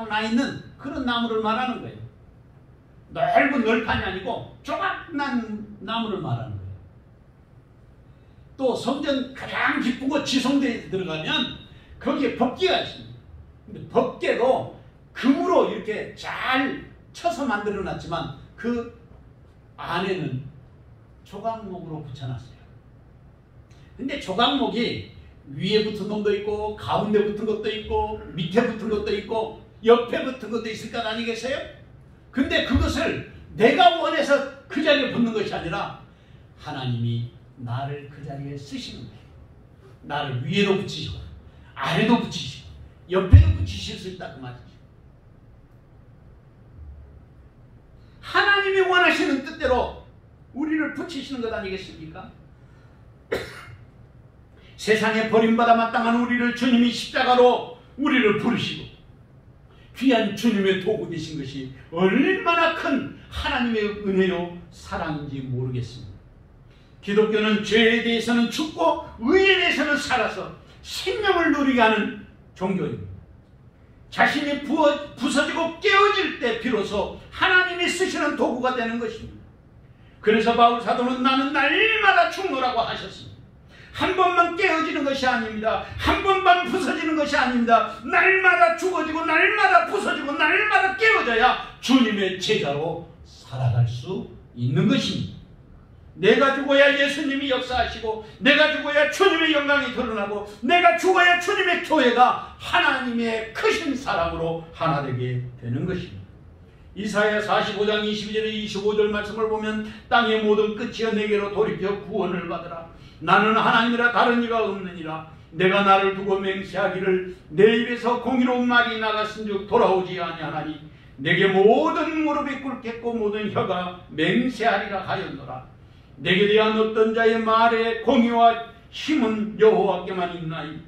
나 있는 그런 나무를 말하는 거예요. 넓은 널판이 아니고 조각난 나무를 말하는 거예요. 또 성전 가장 깊은 곳 지성대에 들어가면 거기에 법궤가 있습니다. 근데 법궤도 금으로 이렇게 잘 쳐서 만들어 놨지만 그 안에는 조각목으로 붙여놨어요. 근데 조각목이 위에 붙은 것도 있고 가운데 붙은 것도 있고 밑에 붙은 것도 있고 옆에 붙은 것도 있을 것 아니겠어요? 근데 그것을 내가 원해서 그 자리에 붙는 것이 아니라 하나님이 나를 그 자리에 쓰시는 거예요. 나를 위에도 붙이시고 아래도 붙이시고 옆에도 붙이실 수 있다 그 말이죠. 하나님이 원하시는 뜻대로 우리를 붙이시는 것 아니겠습니까? 세상에 버림받아 마땅한 우리를 주님이 십자가로 우리를 부르시고 귀한 주님의 도구 되신 것이 얼마나 큰 하나님의 은혜요 사랑인지 모르겠습니다. 기독교는 죄에 대해서는 죽고 의에 대해서는 살아서 생명을 누리게 하는 종교입니다. 자신이 부서지고 깨어질 때 비로소 하나님이 쓰시는 도구가 되는 것입니다. 그래서 바울 사도는 나는 날마다 죽노라고 하셨습니다. 한 번만 깨어지는 것이 아닙니다. 한 번만 부서지는 것이 아닙니다. 날마다 죽어지고 날마다 부서지고 날마다 깨어져야 주님의 제자로 살아갈 수 있는 것입니다. 내가 죽어야 예수님이 역사하시고 내가 죽어야 주님의 영광이 드러나고 내가 죽어야 주님의 교회가 하나님의 크신 사랑으로 하나 되게 되는 것입니다. 이사야 45장 22절에 25절 말씀을 보면 땅의 모든 끝이여 내게로 돌이켜 구원을 받으라. 나는 하나님이라 다른 이가 없느니라. 내가 나를 두고 맹세하기를 내 입에서 공의로운 말이 나갔은즉 돌아오지 아니하나니 내게 모든 무릎이 꿇겠고 모든 혀가 맹세하리라 하였노라. 내게 대한 어떤 자의 말에 공의와 힘은 여호와께만 있나이.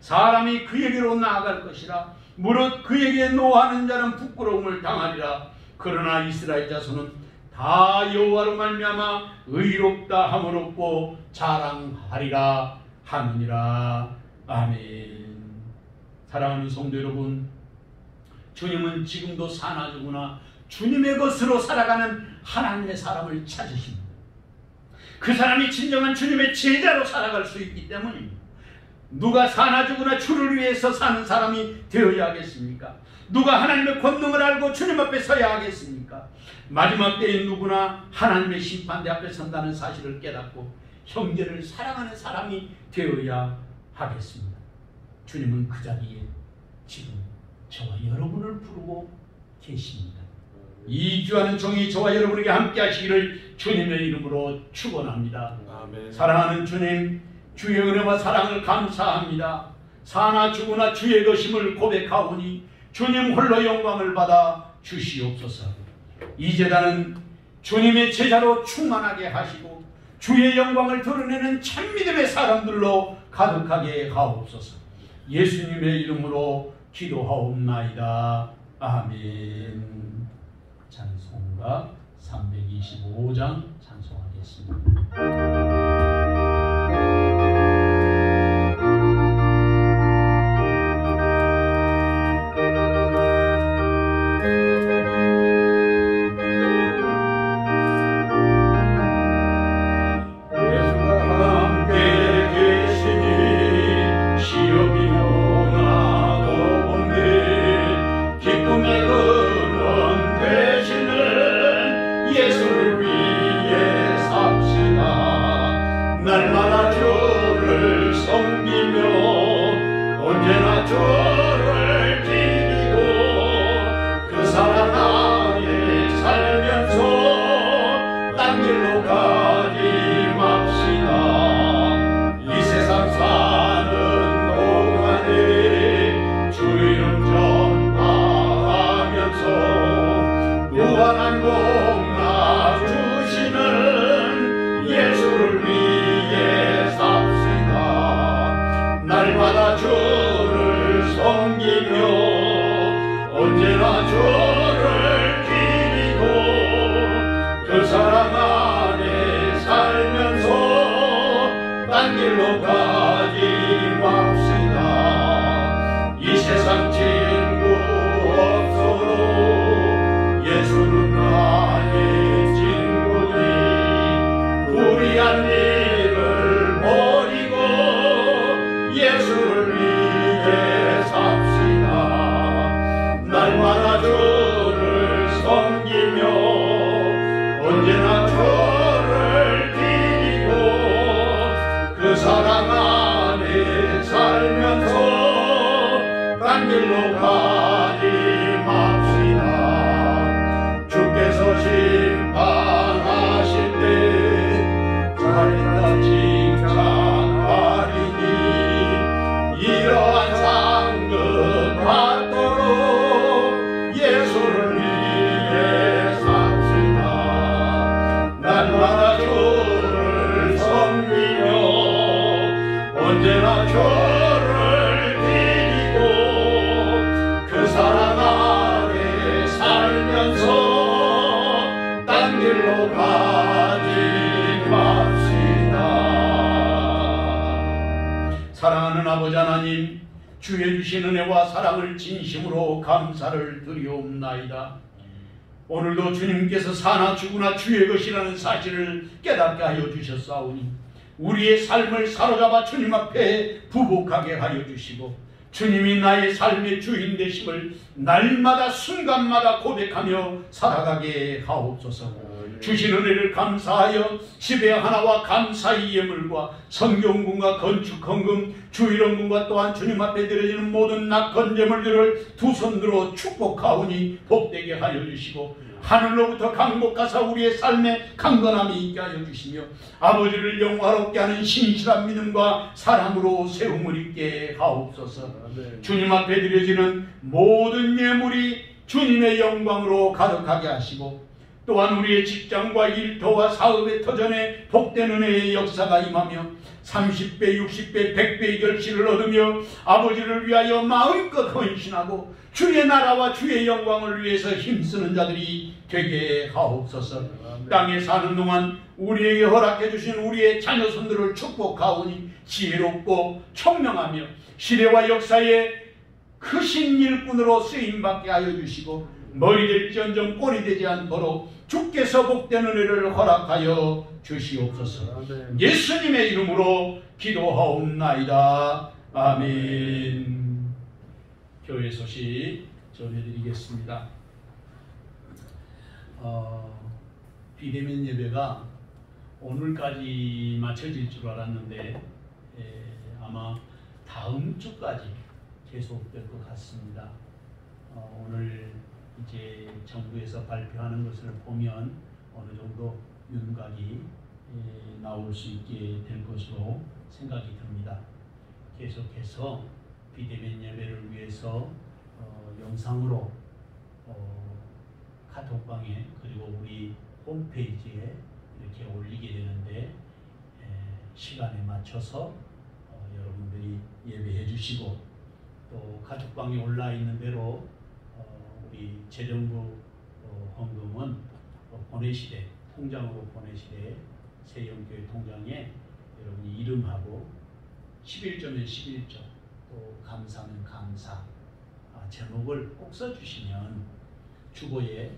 사람이 그에게로 나아갈 것이라. 무릇 그에게 노하는 자는 부끄러움을 당하리라. 그러나 이스라엘 자손은 다 여호와로 말미암아 의롭다 함을 얻고 자랑하리라 하느니라. 아멘. 사랑하는 성도 여러분, 주님은 지금도 사나 죽으나 주님의 것으로 살아가는 하나님의 사람을 찾으십니다. 그 사람이 진정한 주님의 제자로 살아갈 수 있기 때문입니다. 누가 사나 죽으나 주를 위해서 사는 사람이 되어야 하겠습니까? 누가 하나님의 권능을 알고 주님 앞에 서야 하겠습니까? 마지막 때에 누구나 하나님의 심판대 앞에 선다는 사실을 깨닫고 형제를 사랑하는 사람이 되어야 하겠습니다. 주님은 그 자리에 지금 저와 여러분을 부르고 계십니다. 이주하는 종이 저와 여러분에게 함께 하시기를 주님의 이름으로 축원합니다. 아멘. 사랑하는 주님, 주의 은혜와 사랑을 감사합니다. 사나 죽으나 주의 것임을 고백하오니 주님 홀로 영광을 받아 주시옵소서. 이 제단은 주님의 제자로 충만하게 하시고 주의 영광을 드러내는 참믿음의 사람들로 가득하게 하옵소서. 예수님의 이름으로 기도하옵나이다. 아멘. 찬송가 325장 찬송하겠습니다. 사랑하는 아버지 하나님, 주의 주신 은혜와 사랑을 진심으로 감사를 드리옵나이다. 오늘도 주님께서 사나 죽으나 주의 것이라는 사실을 깨닫게 하여 주셨사오니 우리의 삶을 사로잡아 주님 앞에 부복하게 하여 주시고 주님이 나의 삶의 주인 되심을 날마다 순간마다 고백하며 살아가게 하옵소서. 주신 은혜를 감사하여 집에 하나와 감사의 예물과 성경금과 건축헌금 주일헌금과 또한 주님 앞에 드려지는 모든 낙헌 제물들을 두 손들어 축복하오니 복되게 하여 주시고 하늘로부터 강복하사 우리의 삶에 강건함이 있게 하여 주시며 아버지를 영화롭게 하는 신실한 믿음과 사랑으로 세움을 입게 하옵소서. 주님 앞에 드려지는 모든 예물이 주님의 영광으로 가득하게 하시고 또한 우리의 직장과 일터와 사업의 터전에 복된 은혜의 역사가 임하며 30배, 60배, 100배의 결실을 얻으며 아버지를 위하여 마음껏 헌신하고 주의 나라와 주의 영광을 위해서 힘쓰는 자들이 되게 하옵소서. 땅에 사는 동안 우리에게 허락해 주신 우리의 자녀손들을 축복하오니 지혜롭고 청명하며 시대와 역사에 크신 일꾼으로 쓰임받게 하여 주시고 머리 될지언정 꼴이 되지 않도록 주께서 복된 은혜를 허락하여 주시옵소서. 예수님의 이름으로 기도하옵나이다. 아멘. 교회 소식 전해드리겠습니다. 비대면 예배가 오늘까지 마쳐질 줄 알았는데 아마 다음 주까지 계속될 것 같습니다. 오늘 이제 정부에서 발표하는 것을 보면 어느 정도 윤곽이 나올 수 있게 될 것으로 생각이 듭니다. 계속해서 비대면 예배를 위해서 영상으로 카톡방에 그리고 우리 홈페이지에 이렇게 올리게 되는데 시간에 맞춰서 여러분들이 예배해 주시고 또 카톡방에 올라 있는 대로 우리 재정부 헌금은 보내시되, 통장으로 보내시되 세영교회 통장에 여러분이 이름하고 11조면 11조, 또 감사면 감사 제목을 꼭 써주시면 주보에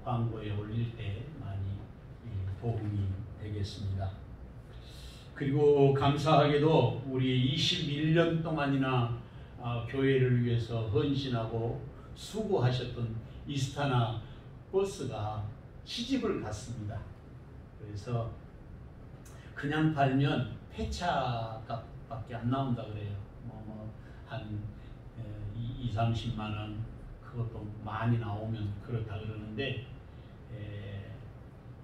광고에 올릴 때 많이 도움이 되겠습니다. 그리고 감사하게도 우리 21년 동안이나 교회를 위해서 헌신하고 수고하셨던 이스타나 버스가 시집을 갔습니다. 그래서 그냥 팔면 폐차값밖에 안 나온다 그래요. 한 20-30만 원, 그것도 많이 나오면 그렇다 그러는데,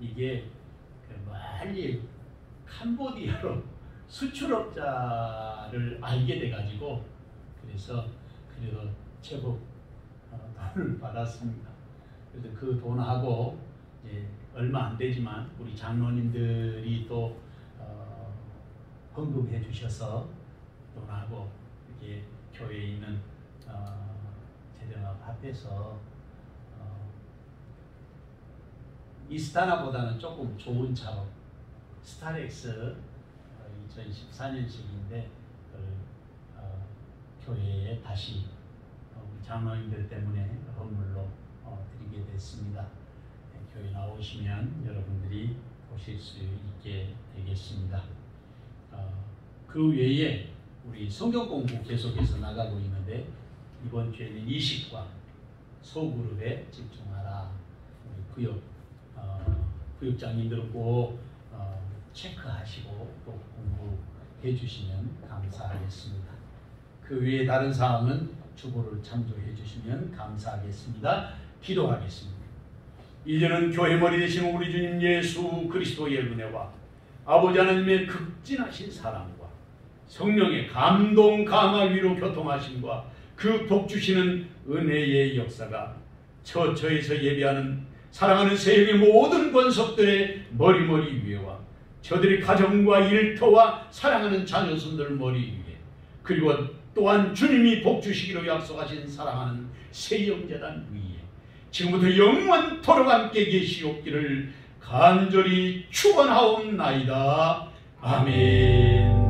이게 멀리 캄보디아로 수출업자를 알게 돼가지고, 그래서 그래도 제법 돈을 받았습니다. 그래서 그 돈하고 이제 얼마 안 되지만 우리 장로님들이 또 헌금해 주셔서 돈하고 이렇게 교회에 있는 재정합 합해서 이스타나보다는 조금 좋은 차로 스타렉스 2014년식인데 교회에 다시 우리 장로님들 때문에 헌물로 드리게 됐습니다. 교회 나오시면 여러분들이 보실 수 있게 되겠습니다. 그 외에 우리 성경 공부 계속해서 나가고 있는데, 이번 주에는 이식과 소그룹에 집중하라. 우리 구역장님들은 꼭 체크하시고 또 공부해 주시면 감사하겠습니다. 그 외에 다른 사항은 주보를 참조해 주시면 감사하겠습니다. 기도하겠습니다. 이제는 교회 머리 되신 우리 주님 예수 그리스도의 은혜와 아버지 하나님의 극진하신 사랑과 성령의 감동, 감화, 위로, 교통하심과 그 복 주시는 은혜의 역사가 처처에서 예배하는 사랑하는 세상의 모든 권속들의 머리 위에와 저들의 가정과 일터와 사랑하는 자녀손들 머리 위에, 그리고 또한 주님이 복 주시기로 약속하신 사랑하는 세영재단 위에 지금부터 영원토록 함께 계시옵기를 간절히 축원하옵나이다. 아멘.